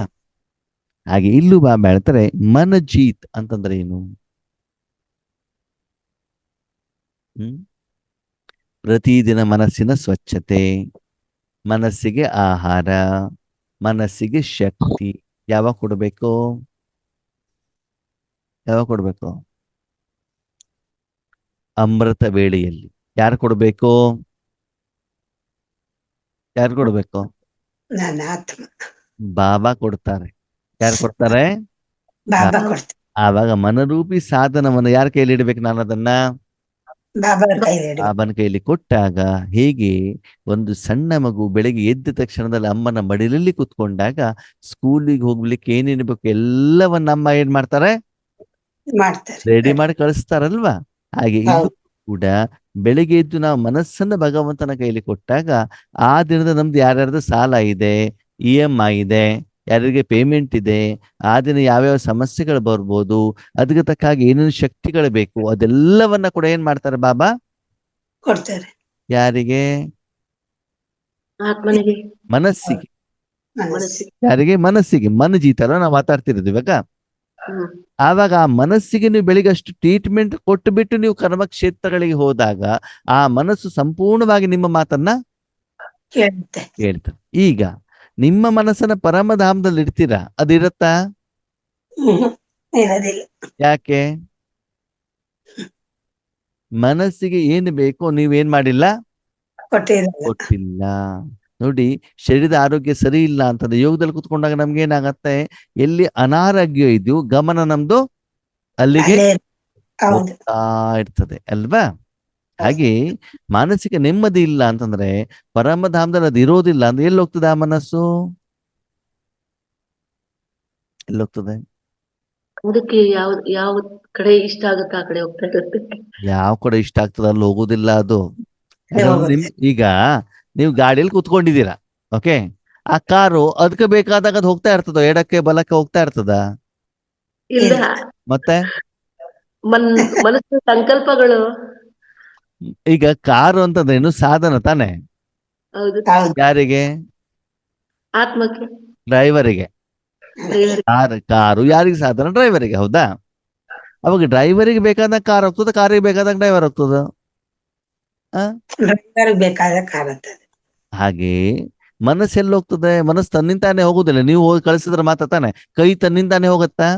ಹಾಗೆ ಇಲ್ಲೂ ಹೇಳ್ತಾರೆ ಮನಜೀತ್ ಅಂತಂದ್ರೆ ಏನು? ಪ್ರತಿದಿನ ಮನಸ್ಸಿನ ಸ್ವಚ್ಛತೆ, ಮನಸ್ಸಿಗೆ ಆಹಾರ, ಮನಸ್ಸಿಗೆ ಶಕ್ತಿ ಯಾವಾಗ ಕೊಡ್ಬೇಕು? ಅಮೃತ ವೇಳೆಯಲ್ಲಿ. ಯಾರು ಕೊಡ್ಬೇಕು? ಬಾಬಾ ಕೊಡ್ತಾರೆ. ಯಾರು ಕೊಡ್ತಾರೆ? ಆವಾಗ ಮನರೂಪಿ ಸಾಧನವನ್ನು ಯಾರ ಕೈಲಿ ಇಡ್ಬೇಕು? ನಾನು ಅದನ್ನ ಬಾಬನ ಕೈಲಿ ಕೊಟ್ಟಾಗ, ಹೇಗೆ ಒಂದು ಸಣ್ಣ ಮಗು ಬೆಳಿಗ್ಗೆ ಎದ್ದ ತಕ್ಷಣದಲ್ಲಿ ಅಮ್ಮನ ಮಡಿಲಲ್ಲಿ ಕುತ್ಕೊಂಡಾಗ ಸ್ಕೂಲಿಗೆ ಹೋಗ್ಲಿಕ್ಕೆ ಏನೇನು ಬೇಕು ಎಲ್ಲವನ್ನ ಅಮ್ಮ ಏನ್ ಮಾಡ್ತಾರೆ, ರೆಡಿ ಮಾಡಿ ಕಳಿಸ್ತಾರಲ್ವಾ? ಹಾಗೆ ಇದು ಕೂಡ ಬೆಳಿಗ್ಗೆ ಎದ್ದು ನಾವು ಮನಸ್ಸನ್ನ ಭಗವಂತನ ಕೈಲಿ ಕೊಟ್ಟಾಗ ಆ ದಿನದ ನಮ್ದು ಯಾರ್ಯಾರ್ದು ಸಾಲ ಇದೆ, EMI ಇದೆ, ಯಾರಿಗೆ ಪೇಮೆಂಟ್ ಇದೆ, ಆ ದಿನ ಯಾವ್ಯಾವ ಸಮಸ್ಯೆಗಳು ಬರ್ಬೋದು, ಅದಕ್ಕೆ ತಕ್ಕ ಹಾಗೆ ಏನೇನು ಶಕ್ತಿಗಳು ಬೇಕು ಅದೆಲ್ಲವನ್ನ ಕೂಡ ಏನ್ ಮಾಡ್ತಾರೆ ಬಾಬಾ ಕೊಡ್ತಾರೆ. ಯಾರಿಗೆ? ಆತ್ಮನಿಗೆ, ಮನಸ್ಸಿಗೆ. ಯಾರಿಗೆ? ಮನಸ್ಸಿಗೆ. ಮನಜೀತಲ್ಲ ನಾವು ಮಾತಾಡ್ತಿರೋದು ಇವಾಗ. ಆವಾಗ ಆ ಮನಸ್ಸಿಗೆ ನೀವು ಬೆಳಿಗ್ಗೆ ಅಷ್ಟು ಟ್ರೀಟ್ಮೆಂಟ್ ಕೊಟ್ಟು ಬಿಟ್ಟು ನೀವು ಕರ್ಮಕ್ಷೇತ್ರಗಳಿಗೆ ಹೋದಾಗ ಆ ಮನಸ್ಸು ಸಂಪೂರ್ಣವಾಗಿ ನಿಮ್ಮ ಮಾತನ್ನ ಕೇಳ್ತದೆ. ಈಗ ನಿಮ್ಮ ಮನಸ್ಸನ್ನ ಪರಮಧಾಮದಲ್ಲಿ ಇಡ್ತೀರಾ, ಅದಿರತ್ತಾ? ಯಾಕೆ? ಮನಸ್ಸಿಗೆ ಏನು ಬೇಕೋ ನೀವೇನ್ ಮಾಡಿಲ್ಲ, ಕೊಟ್ಟಿಲ್ಲ. ನೋಡಿ, ಶರೀರದ ಆರೋಗ್ಯ ಸರಿ ಇಲ್ಲ ಅಂತಂದ್ರೆ ಯೋಗದಲ್ಲಿ ಕುತ್ಕೊಂಡಾಗ ನಮ್ಗೆ ಏನಾಗತ್ತೆ, ಎಲ್ಲಿ ಅನಾರೋಗ್ಯ ಇದೆಯೋ ಗಮನ ನಮ್ದು ಅಲ್ಲಿಗೆ ಹೋಗ್ತಾ ಇರ್ತದೆ ಅಲ್ವಾ? ಹಾಗೆ ಮಾನಸಿಕ ನೆಮ್ಮದಿ ಇಲ್ಲ ಅಂತಂದ್ರೆ ಪರಮಧಾಮದಲ್ಲಿ ಅದು ಇರೋದಿಲ್ಲ ಅಂದ್ರೆ ಎಲ್ಲಿ ಹೋಗ್ತದೆ ಆ ಮನಸ್ಸು? ಎಲ್ಲೋಗ್ತದೆ? ಅದಕ್ಕೆ ಯಾವ ಕಡೆ ಇಷ್ಟ ಆಗುತ್ತೆ ಆ ಕಡೆ ಹೋಗ್ತಾ ಇರುತ್ತೆ. ಯಾವ ಕಡೆ ಇಷ್ಟ ಆಗ್ತದ ಅಲ್ಲಿ ಹೋಗುದಿಲ್ಲ ಅದು. ಈಗ ನೀವು ಗಾಡಿಯಲ್ಲಿ ಕುತ್ಕೊಂಡಿದ್ದೀರಾ, ಓಕೆ, ಆ ಕಾರು ಅದಕ್ಕೆ ಬೇಕಾದಾಗ ಅದು ಹೋಗ್ತಾ ಇರ್ತದ, ಎಡಕ್ಕೆ ಬಲಕ್ಕೆ ಹೋಗ್ತಾ ಇರ್ತದ? ಇಲ್ಲ, ಮತ್ತೆ ಮನಸ್ಸಿನ ಸಂಕಲ್ಪಗಳು. ಈಗ ಕಾರು ಅಂತಂದ್ರೇನು? ಸಾಧನ ತಾನೆ. ಹೌದು. ಯಾರಿಗೆ? ಆತ್ಮಕ್ಕೆ ಡ್ರೈವರಿಗೆ. ಡ್ರೈವರ್ ಕಾರು ಯಾರಿಗೆ ಸಾಧನ? ಡ್ರೈವರಿಗೆ. ಹೌದಾ? ಅವಾಗ ಡ್ರೈವರಿಗೆ ಬೇಕಾದಾಗ ಕಾರ್ ಹೋಗ್ತದ, ಕಾರಿಗೆ ಬೇಕಾದಾಗ ಡ್ರೈವರ್ ಹೋಗ್ತದ. ಆ ಡ್ರೈವರ್ ಬೇಕಾದ ಕಾರತ್ತದೆ. ಹಾಗೆ ಮನಸ್ಸು ಎಲ್ಲಿ ಹೋಗ್ತದೆ? ಮನಸ್ಸು ತನ್ನಿಂತಾನೆ ಹೋಗುದಿಲ್ಲ. ನೀವು ಹೋಗಿ ಕಳಿಸಿದ್ರೆ ಮಾತ್ರ ತಾನೆ. ಕೈ ತನ್ನಿಂತಾನೆ ಹೋಗತ್ತಾ?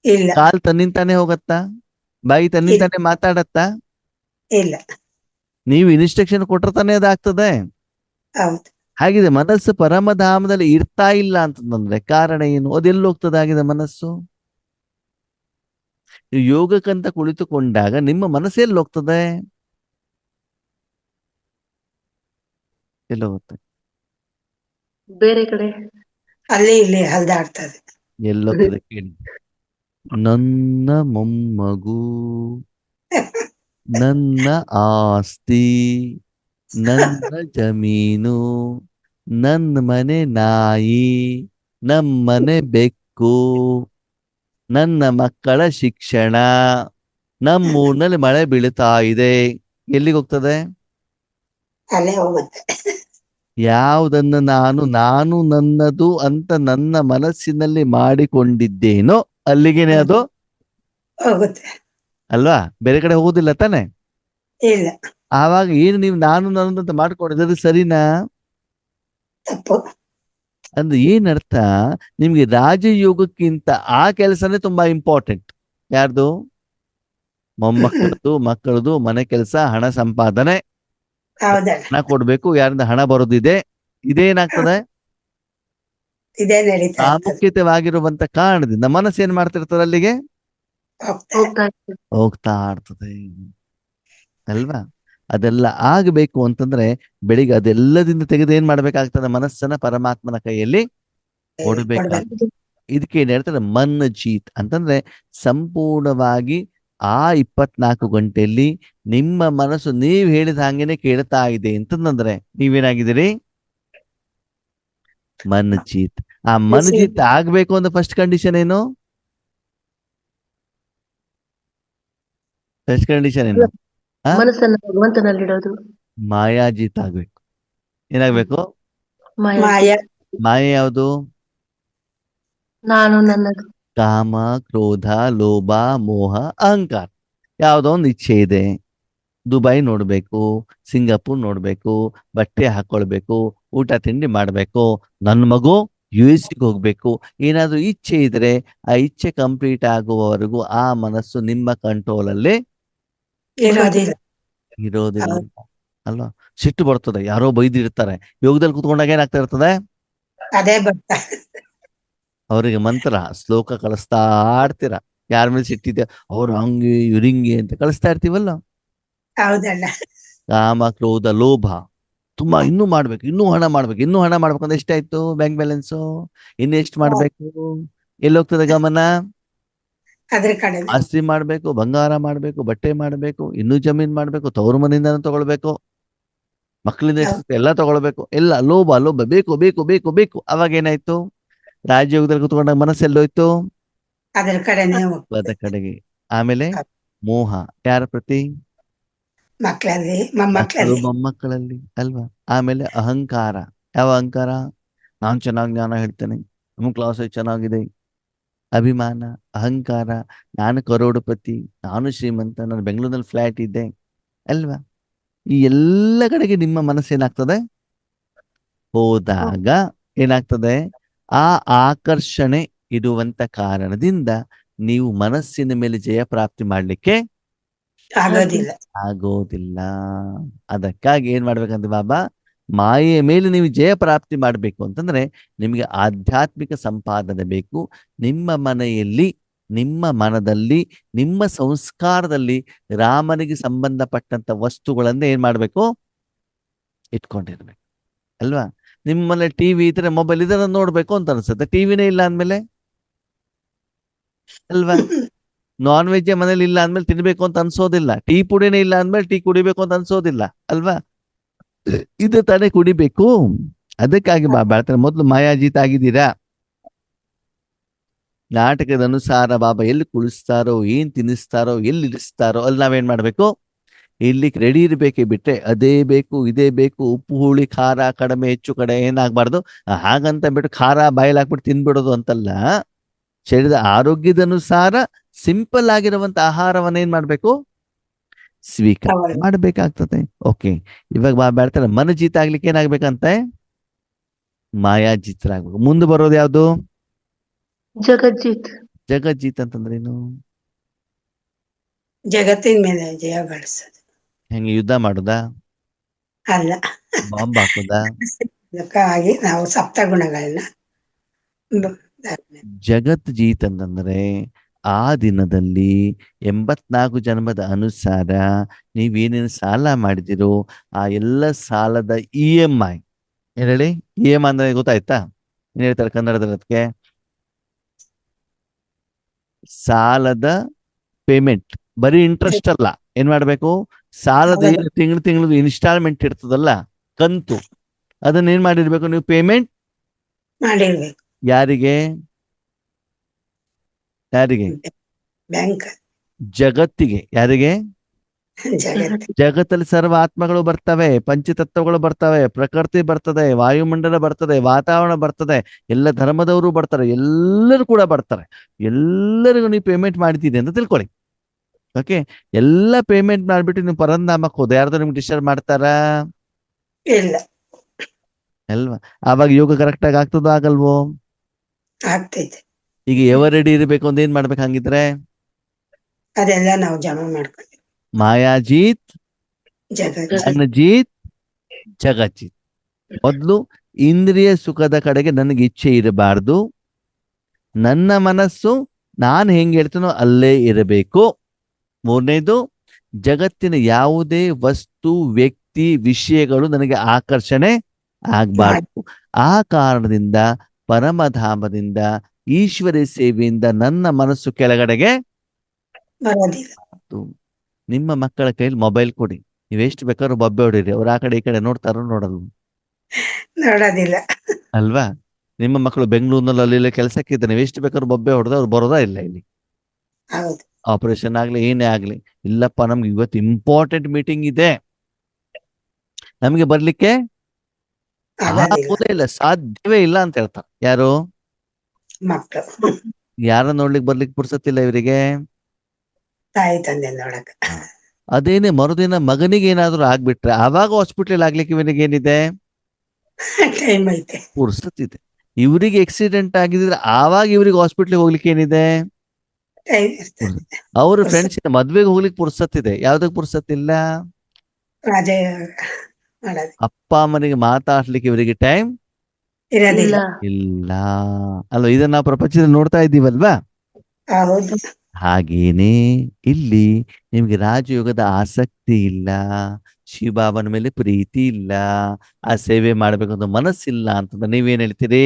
ಇಲ್ಲ ಕಾಲ್ ತನ್ನಿಂತಾನೆ ಹೋಗತ್ತಾ? ಬಾಯಿ ತನ್ನಿಂತಾನೆ ಮಾತಾಡತ್ತಾ? ಇಲ್ಲ. ನೀವು ಇನ್ಸ್ಟ್ರಕ್ಷನ್ ಕೊಟ್ರೆ ತಾನೇ ಅದಾಗ್ತದೆ. ಹೌದು. ಹಾಗಿದೆ ಮನಸ್ಸು ಪರಮಧಾಮದಲ್ಲಿ ಇರ್ತಾ ಇಲ್ಲ ಅಂತಂದ್ರೆ ಕಾರಣ ಏನು? ಅದೆಲ್ಲಿ ಹೋಗ್ತದೆ ಆಗಿದೆ ಮನಸ್ಸು? ನೀವು ಯೋಗಕ್ಕಂತ ಕುಳಿತುಕೊಂಡಾಗ ನಿಮ್ಮ ಮನಸ್ಸು ಎಲ್ಲಿ ಹೋಗ್ತದೆ? ಎಲ್ಲಿ ಹೋಗುತ್ತೆ? ಬೇರೆ ಕಡೆ. ಅಲ್ಲಿ ಇಲ್ಲಿ ಹಲ್ದಾಡ್ತದೆ. ಎಲ್ಲೋಗ್ತದೆ ಕೇಳಿ. ನನ್ನ ಮೊಮ್ಮಗು, ನನ್ನ ಆಸ್ತಿ, ನನ್ನ ಜಮೀನು, ನನ್ನ ಮನೆ ನಾಯಿ, ನಮ್ಮನೆ ಬೆಕ್ಕು, ನನ್ನ ಮಕ್ಕಳ ಶಿಕ್ಷಣ, ನಮ್ಮೂರಿನಲ್ಲಿ ಮಳೆ ಬೀಳ್ತಾ ಇದೆ. ಎಲ್ಲಿಗೆ ಹೋಗ್ತದೆ? ಅಲ್ಲೇ ಹೋಗುತ್ತೆ. ಯಾವುದನ್ನು ನಾನು ನನ್ನದು ಅಂತ ನನ್ನ ಮನಸ್ಸಿನಲ್ಲಿ ಮಾಡಿಕೊಂಡಿದ್ದೇನೋ ಅಲ್ಲಿಗೇನೆ ಅದು ಹೋಗುತ್ತೆ. ಅಲ್ವಾ? ಬೇರೆ ಕಡೆ ಹೋಗುದಿಲ್ಲ ತಾನೆ. ಇಲ್ಲ. ಆವಾಗ ಏನು ನೀವು ನಾನು ನನ್ನದು ಅಂತ ಮಾಡ್ಕೊಂಡಿದ್ರೆ ಸರಿನಾ? ತಪ್ಪು. ಅಂದ್ರೆ ಏನರ್ಥ? ನಿಮ್ಗೆ ರಾಜಯೋಗಕ್ಕಿಂತ ಆ ಕೆಲಸನೇ ತುಂಬಾ ಇಂಪಾರ್ಟೆಂಟ್. ಯಾರ್ದು? ಮೊಮ್ಮಕ್ಕಳದು, ಮಕ್ಕಳದು, ಮನೆ ಕೆಲಸ, ಹಣ ಸಂಪಾದನೆ, ಹೌದಲ್ಲ. ಹಣ ಕೊಡ್ಬೇಕು, ಯಾರಿಂದ ಹಣ ಬರೋದಿದೆ. ಇದೇನಾಗ್ತದೆ? ಇದೇ ನಡೀತಾ ಇರ್ತದೆ. ಪ್ರಾಮುಖ್ಯತೆವಾಗಿರುವಂತ ಕಾರಣದಿಂದ ಮನಸ್ಸು ಏನ್ ಮಾಡ್ತಿರ್ತದೆ? ಅಲ್ಲಿಗೆ ಹೋಗ್ತಾರೆ. ಹೋಗ್ತಾ ಇರ್ತದೆ. ಹೋಗ್ತಾ ಇರ್ತದೆ ಅಲ್ವಾ? ಅದೆಲ್ಲ ಆಗಬೇಕು ಅಂತಂದ್ರೆ ಬೆಳಿಗ್ಗೆ ಅದೆಲ್ಲದಿಂದ ತೆಗೆದು ಏನ್ ಮಾಡ್ಬೇಕಾಗ್ತದೆ? ಮನಸ್ಸನ್ನ ಪರಮಾತ್ಮನ ಕೈಯಲ್ಲಿ ಕೊಡ್ಬೇಕಾಗ್ತದೆ. ಕೊಡ್ಬೇಕು. ಇದಕ್ಕೆ ಏನ್ ಹೇಳ್ತಾರೆ? ಮನ್ ಜೀತ್ ಅಂತಂದ್ರೆ ಸಂಪೂರ್ಣವಾಗಿ ಆ 24 ಗಂಟೆಯಲ್ಲಿ ನಿಮ್ಮ ಮನಸ್ಸು ನೀವ್ ಹೇಳಿದ ಹಾಗೇನೆ ಕೇಳ್ತಾ ಇದೆ ಅಂತಂದ್ರೆ ನೀವೇನಾಗಿದ್ದೀರಿ? ಮನ್ ಜೀತ್. ಆ ಮನ್ ಜೀತ್ ಆಗ್ಬೇಕು ಅಂತ ಫಸ್ಟ್ ಕಂಡೀಷನ್ ಏನು? ಫಸ್ಟ್ ಕಂಡೀಷನ್ ಏನು? ಮನಸ್ಸನ್ನು ಭಗವಂತನಲ್ಲಿಡೋದು. ಮಾಯಾಜೀತ್ ಆಗ್ಬೇಕು. ಏನಾಗ್ಬೇಕು? ಮಾಯ. ಮಾಯೆ ಯಾವುದು? ನಾನು ನನ್ನದು. ಕಾಮ, ಕ್ರೋಧ, ಲೋಭ, ಮೋಹ, ಅಹಂಕಾರ. ಯಾವುದೋ ಒಂದು ಇಚ್ಛೆ ಇದೆ. ದುಬೈ ನೋಡ್ಬೇಕು, ಸಿಂಗಾಪುರ್ ನೋಡ್ಬೇಕು, ಬಟ್ಟೆ ಹಾಕೊಳ್ಬೇಕು, ಊಟ ತಿಂಡಿ ಮಾಡ್ಬೇಕು, ನನ್ನ ಮಗು US ಗೆ ಹೋಗ್ಬೇಕು. ಏನಾದ್ರೂ ಇಚ್ಛೆ ಇದ್ರೆ ಆ ಇಚ್ಛೆ ಕಂಪ್ಲೀಟ್ ಆಗುವವರೆಗೂ ಆ ಮನಸ್ಸು ನಿಮ್ಮ ಕಂಟ್ರೋಲ್ ಅಲ್ಲಿ ಇರೋದಿಲ್ಲ. ಇರೋದಿಲ್ಲ ಅಲ್ವಾ? ಸಿಟ್ಟು ಬರ್ತದೆ. ಯಾರೋ ಬೈದಿರ್ತಾರೆ. ಯೋಗದಲ್ಲಿ ಕುತ್ಕೊಂಡಾಗ ಏನಾಗ್ತಾ ಇರ್ತದೆ? ಅದೇ ಬರ್ತಾ. ಅವರಿಗೆ ಮಂತ್ರ ಶ್ಲೋಕ ಕಳಿಸ್ತಾ ಇರ್ತೀರ. ಯಾರ ಮೇಲೆ ಸಿಟ್ಟಿದೆ ಅವ್ರು ಹಂಗೆ ಇವ್ರಿಂಗೆ ಅಂತ ಕಳಿಸ್ತಾ ಇರ್ತೀವಲ್ಲ. ಹೌದಲ್ಲ. ಕಾಮ, ಕ್ರೋಧ, ಲೋಭ, ತುಂಬಾ ಇನ್ನೂ ಮಾಡ್ಬೇಕು, ಇನ್ನೂ ಹಣ ಮಾಡ್ಬೇಕು, ಇನ್ನೂ ಹಣ ಮಾಡ್ಬೇಕು ಅಂದ್ರೆ ಎಷ್ಟಾಯ್ತು ಬ್ಯಾಂಕ್ ಬ್ಯಾಲೆನ್ಸು? ಇನ್ನು ಎಷ್ಟು ಮಾಡ್ಬೇಕು? ಎಲ್ಲೋಗ್ತದೆ ಗಮನ? ಅದ್ರ ಕಡೆ. ಆಸ್ತಿ ಮಾಡ್ಬೇಕು, ಬಂಗಾರ ಮಾಡ್ಬೇಕು, ಬಟ್ಟೆ ಮಾಡ್ಬೇಕು, ಇನ್ನೂ ಜಮೀನ್ ಮಾಡ್ಬೇಕು, ತವರು ಮನೆಯಿಂದ ತಗೊಳ್ಬೇಕು, ಮಕ್ಕಳಿಂದ ಎಷ್ಟು ಎಲ್ಲ ತಗೊಳ್ಬೇಕು. ಎಲ್ಲ ಲೋಭ ಲೋಭ, ಬೇಕು ಬೇಕು ಬೇಕು ಬೇಕು. ಅವಾಗ ಏನಾಯ್ತು? ರಾಜಯೋಗದಲ್ಲಿ ಕುತ್ಕೊಂಡಾಗ ಮನಸ್ಸೆಲ್ಲೋಯ್ತು? ಅದ್ರ ಕಡೆನೆ ಅದ ಹೋಗ್ತದೆ. ಕಡೆಗೆ. ಆಮೇಲೆ ಮೋಹ ಯಾರ ಪ್ರತಿ? ಮಕ್ಕಳಲ್ಲಿ ಮಕ್ಕಳು ಮೊಮ್ಮಕ್ಕಳಲ್ಲಿ. ಮೊಮ್ಮಕ್ಕಳಲ್ಲಿ ಅಲ್ವಾ? ಆಮೇಲೆ ಅಹಂಕಾರ. ಯಾವ ಅಹಂಕಾರ? ನಾನ್ ಚೆನ್ನಾಗಿ ಜ್ಞಾನ ಹೇಳ್ತೇನೆ, ನಮ್ಮ ಕ್ಲಾಸ್ ಚೆನ್ನಾಗಿದೆ. ಅಭಿಮಾನ, ಅಹಂಕಾರ. ನಾನು ಕರೋಡಪತಿ, ನಾನು ಶ್ರೀಮಂತ, ನಾನು ಬೆಂಗಳೂರಿನಲ್ಲಿ ಫ್ಲಾಟ್ ಇದ್ದೆ ಅಲ್ವಾ? ಈ ಎಲ್ಲ ಕಡೆಗೆ ನಿಮ್ಮ ಮನಸ್ಸೇನಾಗ್ತದೆ? ಹೋದಾಗ ಏನಾಗ್ತದೆ? ಆ ಆಕರ್ಷಣೆ ಇರುವಂತ ಕಾರಣದಿಂದ ನೀವು ಮನಸ್ಸಿನ ಮೇಲೆ ಜಯ ಪ್ರಾಪ್ತಿ ಮಾಡ್ಲಿಕ್ಕೆ ಆಗೋದಿಲ್ಲ. ಆಗೋದಿಲ್ಲ. ಅದಕ್ಕಾಗಿ ಏನ್ ಮಾಡ್ಬೇಕಂತ ಬಾಬಾ? ಮಾಯೆಯ ಮೇಲೆ ನೀವು ಜಯ ಪ್ರಾಪ್ತಿ ಮಾಡಬೇಕು ಅಂತಂದ್ರೆ ನಿಮಗೆ ಆಧ್ಯಾತ್ಮಿಕ ಸಂಪಾದನೆ ಬೇಕು. ನಿಮ್ಮ ಮನೆಯಲ್ಲಿ, ನಿಮ್ಮ ಮನದಲ್ಲಿ, ನಿಮ್ಮ ಸಂಸ್ಕಾರದಲ್ಲಿ ರಾಮನಿಗೆ ಸಂಬಂಧಪಟ್ಟಂತ ವಸ್ತುಗಳನ್ನ ಏನ್ ಮಾಡ್ಬೇಕು? ಇಟ್ಕೊಂಡಿರ್ಬೇಕು ಅಲ್ವಾ? ನಿಮ್ಮನೆ ಟಿವಿ ಇದ್ರೆ, ಮೊಬೈಲ್ ಇದನ್ನ ನೋಡ್ಬೇಕು ಅಂತ ಅನ್ಸುತ್ತೆ. ಟಿವಿನೇ ಇಲ್ಲ ಅಂದ್ಮೇಲೆ ಅಲ್ವಾ? ನಾನ್ ವೆಜ್ ಮನೇಲಿ ಇಲ್ಲ ಅಂದ್ಮೇಲೆ ತಿನ್ಬೇಕು ಅಂತ ಅನ್ಸೋದಿಲ್ಲ. ಟೀ ಪುಡಿನೇ ಇಲ್ಲ ಅಂದ್ಮೇಲೆ ಟೀ ಕುಡಿಬೇಕು ಅಂತ ಅನ್ಸೋದಿಲ್ಲ ಅಲ್ವಾ? ಇದು ತಾನೇ ಕುಡಿಬೇಕು. ಅದಕ್ಕಾಗಿ ಬಾಬಾ ಹೇಳ್ತಾರೆ, ಮೊದಲು ಮಾಯಾಜೀತ ಆಗಿದ್ದೀರಾ. ನಾಟಕದ ಅನುಸಾರ ಬಾಬಾ ಎಲ್ಲಿ ಕುಳಿಸ್ತಾರೋ, ಏನ್ ತಿನ್ನಿಸ್ತಾರೋ, ಎಲ್ಲಿ ಇಡಿಸ್ತಾರೋ ಅಲ್ಲಿ ನಾವೇನ್ ಮಾಡ್ಬೇಕು? ಇಲ್ಲಿ ರೆಡಿ ಇರ್ಬೇಕೆ ಬಿಟ್ರೆ ಅದೇ ಬೇಕು ಇದೇ ಬೇಕು ಉಪ್ಪು ಹುಳಿ ಖಾರ ಕಡಿಮೆ ಹೆಚ್ಚು ಕಡೆ ಏನಾಗಬಾರ್ದು ಹಾಗಂತ ಬಿಟ್ಟು ಖಾರ ಬಾಯಲ್ಲಿ ಹಾಕ್ಬಿಟ್ಟು ತಿನ್ಬಿಡೋದು ಅಂತಲ್ಲ. ಶರೀರದ ಆರೋಗ್ಯದನುಸಾರ ಸಿಂಪಲ್ ಆಗಿರುವಂತ ಆಹಾರವನ್ನ ಏನ್ ಮಾಡ್ಬೇಕು, ಸ್ವೀಕಾರ ಹೌದು. ಮಾಡ್ಬೇಕಾಗ್ತದೆ. ಓಕೆ, ಇವಾಗ ಹೇಳ್ತಾರೆ ಮನಜೀತ ಆಗ್ಲಿಕ್ಕೆ ಏನಾಗ್ಬೇಕಂತೆ, ಮಾಯಾಜೀತರಾಗ್ಬೇಕು. ಮುಂದೆ ಬರೋದು ಯಾವ್ದು, ಜಗಜ್ಜೀತ್. ಜಗಜ್ಜೀತ್ ಅಂತಂದ್ರೇನು? ಜಗತ್ತಿನ ಮೇಲೆ ಜಯ ಗಳಿಸೋದು ಹೆಂಗೆ, ಯುದ್ಧ ಮಾಡೋದಾ, ಅಲ್ಲ. ಬಾಂಬ್ ಹಾಕೋದಾ? ಅದಕ್ಕಾಗಿ ನಾವು ಸಪ್ತಗುಣಗಳನ್ನ ಬ- ಜಗತ್ ಜೀತ್ ಅಂತಂದ್ರೆ ಆ ದಿನದಲ್ಲಿ 84 ಜನ್ಮದ ಅನುಸಾರ ನೀವೇನೇನು ಸಾಲ ಮಾಡಿದಿರೋ ಆ ಎಲ್ಲ ಸಾಲದ EMI, ಏನ್ ಹೇಳಿ, EMI ಅಂದ್ರೆ ಗೊತ್ತಾಯ್ತಾ, ಏನ್ ಹೇಳ್ತಾರೆ ಕನ್ನಡದಲ್ಲಿ ಅದಕ್ಕೆ? ಸಾಲದ ಪೇಮೆಂಟ್, ಬರೀ ಇಂಟ್ರೆಸ್ಟ್ ಅಲ್ಲ, ಏನ್ ಮಾಡ್ಬೇಕು, ಸಾಲದ ಹೌದು. ಏನು ತಿಂಗಳು ಇನ್ಸ್ಟಾಲ್ಮೆಂಟ್ ಇರ್ತದಲ್ಲ, ಕಂತು, ಅದನ್ನ ಏನ್ ಮಾಡಿರ್ಬೇಕು ನೀವು, ಪೇಮೆಂಟ್ ಮಾಡಿರ್ಬೇಕು. ಯಾರಿಗೆ, ಯಾರಿಗೆ? ಬ್ಯಾಂಕ್ ಜಗತ್ತಿಗೆ. ಯಾರಿಗೆ? ಜಗತ್ತು ಜಗತ್ತಲ್ಲಿ ಸರ್ವ ಆತ್ಮಗಳು ಬರ್ತವೆ, ಪಂಚತತ್ವಗಳು ಬರ್ತವೆ, ಪ್ರಕೃತಿ ಬರ್ತದೆ, ವಾಯುಮಂಡಲ ಬರ್ತದೆ, ವಾತಾವರಣ ಬರ್ತದೆ, ಎಲ್ಲ ಧರ್ಮದವರು ಬರ್ತಾರೆ, ಎಲ್ಲರೂ ಕೂಡ ಬರ್ತಾರೆ. ಎಲ್ಲರಿಗೂ ನೀವು ಪೇಮೆಂಟ್ ಮಾಡ್ತಿದೆ ಅಂತ ತಿಳ್ಕೊಳ್ಳಿ. ಓಕೆ, ಎಲ್ಲ ಪೇಮೆಂಟ್ ಮಾಡ್ಬಿಟ್ಟು ನೀವು ಪರಂಧಾಮಕ್ಕೆ ಹೋದ, ಯಾರ್ದು ನಿಮ್ಗೆ ಡಿಸ್ಟರ್ಬ್ ಮಾಡ್ತಾರಾ? ಇಲ್ಲ, ಅಲ್ವಾ? ಆವಾಗ ಯೋಗ ಕರೆಕ್ಟ್ ಆಗಿ ಆಗ್ತದೋ ಆಗಲ್ವೋ? ಆಗ್ತೈತೆ. ಈಗ ರೆಡಿ ಇರಬೇಕು ಅಂತ ಏನ್ ಮಾಡ್ಬೇಕು ಹಂಗಿದ್ರೆ? ಅದೆಲ್ಲ ನಾವು ಜಮಾ ಮಾಡ್ಕೊಂಡ್ವಿ. ಮಾಯಾಜೀತ್, ಜಗತ್ತು ಜ್ಞಾನಜೀತ್, ಜಗಜ್ಜೀತ್. ಮೊದ್ಲು ಇಂದ್ರಿಯ ಸುಖದ ಕಡೆಗೆ ನನಗೆ ಇಚ್ಛೆ ಇರಬಾರ್ದು, ನನ್ನ ಮನಸ್ಸು ನಾನು ಹೆಂಗೆ ಹೇಳ್ತೀನೋ ಅಲ್ಲೇ ಇರಬೇಕು. ಮೂರನೇದು, ಜಗತ್ತಿನ ಯಾವುದೇ ವಸ್ತು ವ್ಯಕ್ತಿ ವಿಷಯಗಳು ನನಗೆ ಆಕರ್ಷಣೆ ಆಗ್ಬಾರ್ದು. ಆ ಕಾರಣದಿಂದ ಪರಮಧಾಮದಿಂದ ಈಶ್ವರಿ ಸೇವೆಯಿಂದ ನನ್ನ ಮನಸ್ಸು ಕೆಳಗಡೆಗೆ ಬರೋದಿಲ್ಲ. ಬಾರ್ದು. ನಿಮ್ಮ ಮಕ್ಕಳ ಕೈಲಿ ಮೊಬೈಲ್ ಕೊಡಿ, ನೀವೆಷ್ಟು ಬೇಕಾದ್ರೂ ಬೊಬ್ಬೆ ಹೊಡೀರಿ, ಅವ್ರು ಆ ಕಡೆ ಈ ಕಡೆ ನೋಡ್ತಾರೋ ನೋಡಲ್ಲ, ನೋಡೋದಿಲ್ಲ. ಅಲ್ವಾ? ನಿಮ್ಮ ಮಕ್ಕಳು ಬೆಂಗಳೂರಿನಲ್ಲಿ ಅಲ್ಲಿ ಕೆಲಸಕ್ಕಿದ್ದ, ನೀವು ಎಷ್ಟು ಬೇಕಾದ್ರೂ ಬೊಬ್ಬೆ ಹೊಡೆದ ಅವ್ರು ಬರೋದಾ ಇಲ್ಲ ಇಲ್ಲಿ? ಹೌದು. ಆಪರೇಷನ್ ಆಗ್ಲಿ ಏನೇ ಆಗ್ಲಿ, ಇಲ್ಲಪ್ಪ ನಮ್ಗೆ ಇವತ್ತು ಇಂಪಾರ್ಟೆಂಟ್ ಮೀಟಿಂಗ್ ಇದೆ, ನಮಗೆ ಬರ್ಲಿಕ್ಕೆ ಆಗೋದಿಲ್ಲ. ಆಗೋದೇ ಇಲ್ಲ, ಸಾಧ್ಯವೇ ಇಲ್ಲ ಅಂತ ಹೇಳ್ತಾರೆ. ಯಾರು? ಮಕ್ಕಳು ಯಾರ ನೋಡ್ಲಿಕ್ಕೆ ಬರ್ಲಿಕ್ಕೆ ಪುರ್ಸತ್ತಿಲ್ಲ ಇವರಿಗೆ. ತಾಯಿ ತಂದೆ ನೋಡಕ ಅದೇನೆ ಮರುದಿನ ಮಗನಿಗೆ ಏನಾದ್ರು ಆಗ್ಬಿಟ್ರೆ ಆವಾಗ ಹಾಸ್ಪಿಟಲ್ ಆಗ್ಲಿಕ್ಕೆ ಇವನಿಗೆ ಏನಿದೆ, ಟೈಮ್ ಐತೆ. ಪುರ್ಸತ್ತಿದೆ. ಇವರಿಗೆ ಆಕ್ಸಿಡೆಂಟ್ ಆಗಿದ್ರೆ ಆವಾಗ ಇವ್ರಿಗೆ ಹಾಸ್ಪಿಟ್ಲಿಗೆ ಹೋಗ್ಲಿಕ್ಕೆ ಏನಿದೆ, ಟೈಮ್ ಇರ್ತದೆ. ಅವ್ರ ಫ್ರೆಂಡ್ಸ್ ಮದ್ವೆಗೆ ಹೋಗ್ಲಿಕ್ಕೆ ಪುರ್ಸತ್ತಿದೆ, ಯಾವ್ದಕ್ ಪುರ್ಸತ್ತಿಲ್ಲ? ರಜೆ ಮಾಡೋದು ಅಪ್ಪ ಅಮ್ಮನಿಗೆ ಮಾತಾಡ್ಲಿಕ್ಕೆ ಇವರಿಗೆ ಟೈಮ್ ಇರೋದಿಲ್ಲ. ಇಲ್ಲ ಅಲ್ವಾ? ಇದನ್ನ ನಾವು ಪ್ರಪಂಚದಲ್ಲಿ ನೋಡ್ತಾ ಇದ್ದೀವಲ್ವಾ? ಹೌದು. ಹಾಗೇನೆ ಇಲ್ಲಿ ನಿಮ್ಗೆ ರಾಜಯೋಗದ ಆಸಕ್ತಿ ಇಲ್ಲ, ಶಿವಬಾಬನ ಮೇಲೆ ಪ್ರೀತಿ ಇಲ್ಲ, ಆ ಸೇವೆ ಮಾಡ್ಬೇಕಂತ ಮನಸ್ಸಿಲ್ಲ ಅಂತಂದ್ರೆ ನೀವೇನ್ ಹೇಳ್ತೀರಿ?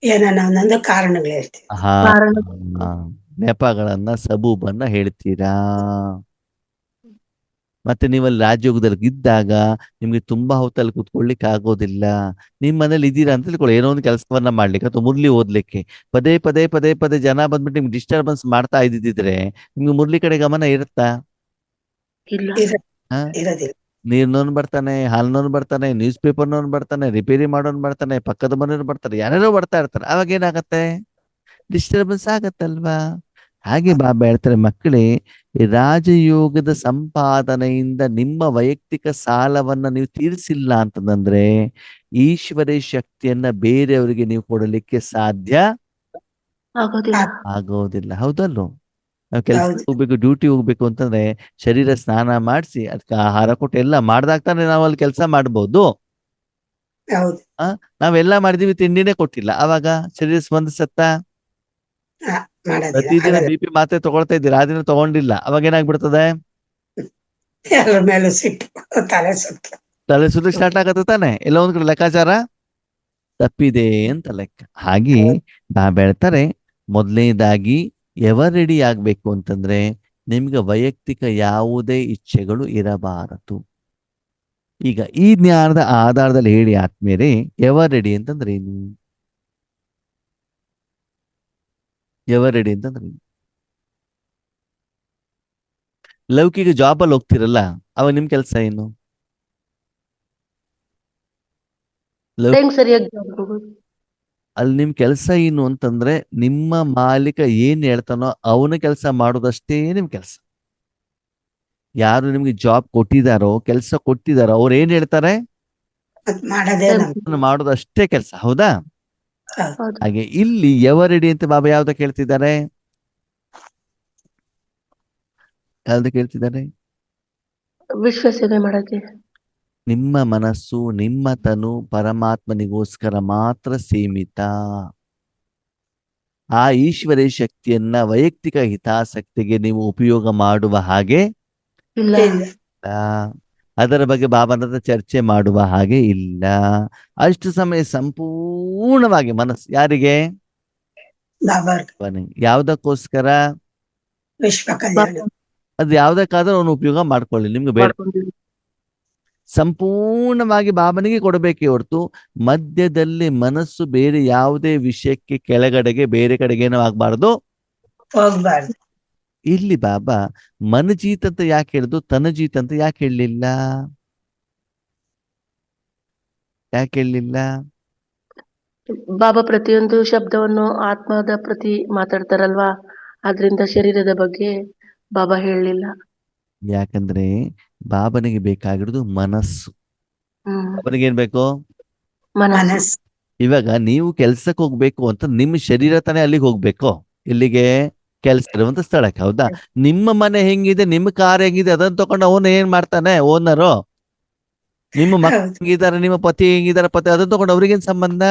ಏನೋ ಒಂದೊಂದು ಕಾರಣಗಳು ಹೇಳ್ತೀವಿ. ಹಾ, ಕಾರಣ. ನೆಪಗಳನ್ನ ಸಬೂಬನ್ನ ಹೇಳ್ತೀರಾ. ಮತ್ತೆ ನೀವಲ್ಲಿ ರಾಜಯೋಗದಲ್ಲಿ ಇದ್ದಾಗ ನಿಮ್ಗೆ ತುಂಬಾ ಹೊತ್ತಲ್ಲಿ ಕುತ್ಕೊಳ್ಲಿಕ್ಕೆ ಆಗೋದಿಲ್ಲ. ನಿಮ್ ಮನೇಲಿ ಇದ್ದೀರಾ ಅಂತ ತಿಳ್ಕೊಳ್ಳಿ, ಏನೋ ಒಂದು ಕೆಲಸವನ್ನ ಮಾಡ್ಲಿಕ್ಕೆ ಅಥವಾ ಮುರ್ಲಿ ಓದ್ಲಿಕ್ಕೆ, ಪದೇ ಪದೇ ಪದೇ ಪದೇ ಜನ ಬಂದ್ಬಿಟ್ಟು ನಿಮ್ಗೆ ಡಿಸ್ಟರ್ಬೆನ್ಸ್ ಮಾಡ್ತಾ ಇದ್ದಿದ್ರೆ ನಿಮ್ಗೆ ಮುರ್ಲಿ ಕಡೆ ಗಮನ ಇರುತ್ತಾ? ಇಲ್ಲ. ಹಾ, ಇರೋದಿಲ್ಲ. ನೀರ್ನೋನ್ ಬರ್ತಾನೆ, ಹಾಲ್ನೋನ್ ಬರ್ತಾನೆ, ನ್ಯೂಸ್ ಪೇಪರ್ನೋನ್ ಬರ್ತಾನೆ, ರಿಪೇರಿ ಮಾಡೋನ್ ಬರ್ತಾನೆ, ಪಕ್ಕದ ಮನೆಯವ್ರು ಬರ್ತಾರೆ, ಯಾರ್ಯಾರೋ ಬರ್ತಾ ಇರ್ತಾರೆ. ಅವಾಗ ಏನಾಗತ್ತೆ, ಡಿಸ್ಟರ್ಬೆನ್ಸ್ ಆಗತ್ತಲ್ವಾ? ಹಾಗೆ ಬಾಬಾ ಹೇಳ್ತಾರೆ, ಮಕ್ಕಳೇ, ಈ ರಾಜಯೋಗದ ಸಂಪಾದನೆಯಿಂದ ನಿಮ್ಮ ವೈಯಕ್ತಿಕ ಸಾಲವನ್ನ ನೀವು ತೀರಿಸಿಲ್ಲ ಅಂತಂದ್ರೆ ಈಶ್ವರಿ ಶಕ್ತಿಯನ್ನ ಬೇರೆಯವರಿಗೆ ನೀವು ಕೊಡಲಿಕ್ಕೆ ಸಾಧ್ಯ ಆಗೋದಿಲ್ಲ. ಆಗೋದಿಲ್ಲ. ಹೌದಲ್ವ? ನಾವು ಕೆಲ್ಸಕ್ಕೆ ಹೌದು. ಹೋಗ್ಬೇಕು, ಡ್ಯೂಟಿ ಹೋಗ್ಬೇಕು ಅಂತಂದ್ರೆ ಶರೀರ ಸ್ನಾನ ಮಾಡಿಸಿ ಅದಕ್ಕೆ ಆಹಾರ ಕೊಟ್ಟು ಎಲ್ಲ ಮಾಡ್ದಾಗ್ತಾನೆ ನಾವು ಅಲ್ಲಿ ಕೆಲಸ ಮಾಡ್ಬೋದು. ಹೌದು. ನಾವೆಲ್ಲ ಮಾಡಿದೀವಿ, ತಿಂಡಿನೇ ಕೊಟ್ಟಿಲ್ಲ, ಅವಾಗ ಶರೀರ ಸ್ಪಂದಿಸತ್ತ? ಮಾಡೋದಿಲ್ಲ. ಪ್ರತಿದಿನ BP ಮಾತ್ರೆ ತಗೊಳ್ತಾ ಇದ್ದೀರಾ, ಆ ದಿನ ತಗೊಂಡಿಲ್ಲ, ಅವಾಗ ಏನಾಗ್ಬಿಡ್ತದೆ, ಎಲ್ಲರ ಮೇಲೂ ಸಿಟ್ಟು, ತಲೆ ಸುತ್ತು. ತಲೆ ಸುತ್ತ ಸ್ಟಾರ್ಟ್ ಆಗತ್ತೆ ತಾನೆ, ಎಲ್ಲ ಒಂದ್ ಕಡೆ ಲೆಕ್ಕಾಚಾರ ತಪ್ಪಿದೆ ಅಂತ ಲೆಕ್ಕ. ಹಾಗೆ ಬಾಬಾ ಹೇಳ್ತಾರೆ, ಮೊದಲನೇದಾಗಿ ರೆಡಿ ಆಗ್ಬೇಕು ಅಂತಂದ್ರೆ ನಿಮ್ಗೆ ವೈಯಕ್ತಿಕ ಯಾವುದೇ ಇಚ್ಛೆಗಳು ಇರಬಾರದು. ಈಗ ಈ ಜ್ಞಾನದ ಆಧಾರದಲ್ಲಿ ಹೇಳಿ ಆದ್ಮೇಲೆ ರೆಡಿ ಅಂತಂದ್ರೆ ಏನು? ರೆಡಿ ಅಂತಂದ್ರೆ ಏನು? ಲೌಕಿಕ ಜಾಬಲ್ಲಿ ಹೋಗ್ತಿರಲ್ಲ, ಅವಾಗ ನಿಮ್ ಕೆಲಸ ಏನು? ಹೆಂಗ್ ಸರಿಯಾಗಿ job ಹೋಗೋದು? ಅಲ್ಲಿ ನಿಮ್ ಕೆಲಸ ಏನು ಅಂತಂದ್ರೆ, ನಿಮ್ಮ ಮಾಲೀಕ ಏನ್ ಹೇಳ್ತಾನೋ ಅವನ ಕೆಲಸ ಮಾಡೋದಷ್ಟೇ ನಿಮ್ ಕೆಲಸ. ಯಾರು ನಿಮ್ಗೆ ಜಾಬ್ ಕೊಟ್ಟಿದಾರೋ, ಕೆಲಸ ಕೊಟ್ಟಿದಾರೋ, ಅವ್ರು ಏನ್ ಹೇಳ್ತಾರೆ ಅದ್ ಮಾಡೋದೇ ನಮ್ ಅದನ್ನ ಮಾಡೋದಷ್ಟೇ ಕೆಲಸ. ಹೌದಾ? ಹೌದು. ಹಾಗೆ ಇಲ್ಲಿ ಎವರೆಡಿ ಅಂತ ಬಾಬಾ ಯಾವ್ದಕ್ಕೆ ಹೇಳ್ತಿದ್ದಾರೆ? ಯಾವ್ದಕ್ಕೆ ಹೇಳ್ತಿದ್ದಾರೆ? ವಿಶ್ವ ಸೇವೆ ಮಾಡಕ್ಕೆ. ನಿಮ್ಮ ಮನಸ್ಸು, ನಿಮ್ಮ ತನು ಪರಮಾತ್ಮನಿಗೋಸ್ಕರ ಮಾತ್ರ ಸೀಮಿತ. ಆ ಈಶ್ವರೀಯ ಶಕ್ತಿಯನ್ನ ವೈಯಕ್ತಿಕ ಹಿತಾಸಕ್ತಿಗೆ ನೀವು ಉಪಯೋಗ ಮಾಡುವ ಹಾಗೆ ಇಲ್ಲ. ಇಲ್ಲ. ಇಲ್ಲ. ಅದರ ಬಗ್ಗೆ ಬಾಬಾನ ಹತ್ರ ಚರ್ಚೆ ಮಾಡುವ ಹಾಗೆ ಇಲ್ಲ. ಅಷ್ಟು ಸಮಯ ಸಂಪೂರ್ಣವಾಗಿ ಮನಸ್ಸು ಯಾರಿಗೆ? ಬಾಬಾರ್ ಅವನಿಗೆ. ಯಾವ್ದಕ್ಕೋಸ್ಕರ? ವಿಶ್ವ ಕಲ್ಯಾಣ. ಅದು ಯಾವ್ದಕ್ಕಾದ್ರೂ ಅವನು ಉಪಯೋಗ ಮಾಡ್ಕೊಳ್ಳಿ, ನಿಮ್ಗೆ ಬೇಡ. ಮಾಡ್ಕೊಂಡಿದ್ದೀವಿ. ಸಂಪೂರ್ಣವಾಗಿ ಬಾಬನಿಗೆ ಕೊಡಬೇಕೇ ಹೊರತು ಮಧ್ಯದಲ್ಲಿ ಮನಸ್ಸು ಬೇರೆ ಯಾವುದೇ ವಿಷಯಕ್ಕೆ ಕೆಳಗಡೆಗೆ ಬೇರೆ ಕಡೆಗೇನೂ ಆಗ್ಬಾರ್ದು. ಹೋಗ್ಬಾರ್ದು. ಇಲ್ಲಿ ಬಾಬಾ ಮನಜೀತ್ ಅಂತ ಯಾಕೆ ಹೇಳಿದ್ರು, ತನಜೀತ್ ಅಂತ ಯಾಕೆ ಹೇಳಲಿಲ್ಲ? ಯಾಕೆ ಹೇಳಲಿಲ್ಲ? ಬಾಬಾ ಪ್ರತಿಯೊಂದು ಶಬ್ದವನ್ನು ಆತ್ಮದ ಪ್ರತಿ ಮಾತಾಡ್ತಾರಲ್ವಾ, ಆದ್ರಿಂದ ಶರೀರದ ಬಗ್ಗೆ ಬಾಬಾ ಹೇಳಲಿಲ್ಲ. ಯಾಕಂದ್ರೆ ಬಾಬನಿಗೆ ಬೇಕಾಗಿರೋದು ಮನಸ್ಸು. ಹ್ಮ್. ಬಾಬನಿಗೆ ಏನ್ ಬೇಕು? ಮನಸ್ಸು. ಮನಸ್ಸು. ಇವಾಗ ನೀವು ಕೆಲ್ಸಕ್ಕೆ ಹೋಗ್ಬೇಕು ಅಂತ ನಿಮ್ಮ ಶರೀರ ತಾನೇ ಅಲ್ಲಿಗೆ ಹೋಗ್ಬೇಕು. ಇಲ್ಲಿಗೆ ಕೆಲ್ಸ ಇರುವಂತ ಸ್ಥಳಕ್ಕೆ. ಹೌದಾ? ನಿಮ್ಮ ಮನೆ ಹೆಂಗಿದೆ, ನಿಮ್ಮ ಕಾರ್ ಹೆಂಗಿದೆ, ಅದನ್ನ ತಗೊಂಡು ಅವನು ಏನ್ ಮಾಡ್ತಾನೆ ಓನರು? ನಿಮ್ಮ ಮಕ್ಕಳು ಹೌದು. ಹೆಂಗಿದ್ದಾರೆ, ನಿಮ್ಮ ಪತಿ ಹೆಂಗಿದ್ದಾರೆ, ಪತಿ ಅದನ್ನ ತಗೊಂಡು ಅವ್ರಿಗೇನ್ ಸಂಬಂಧ?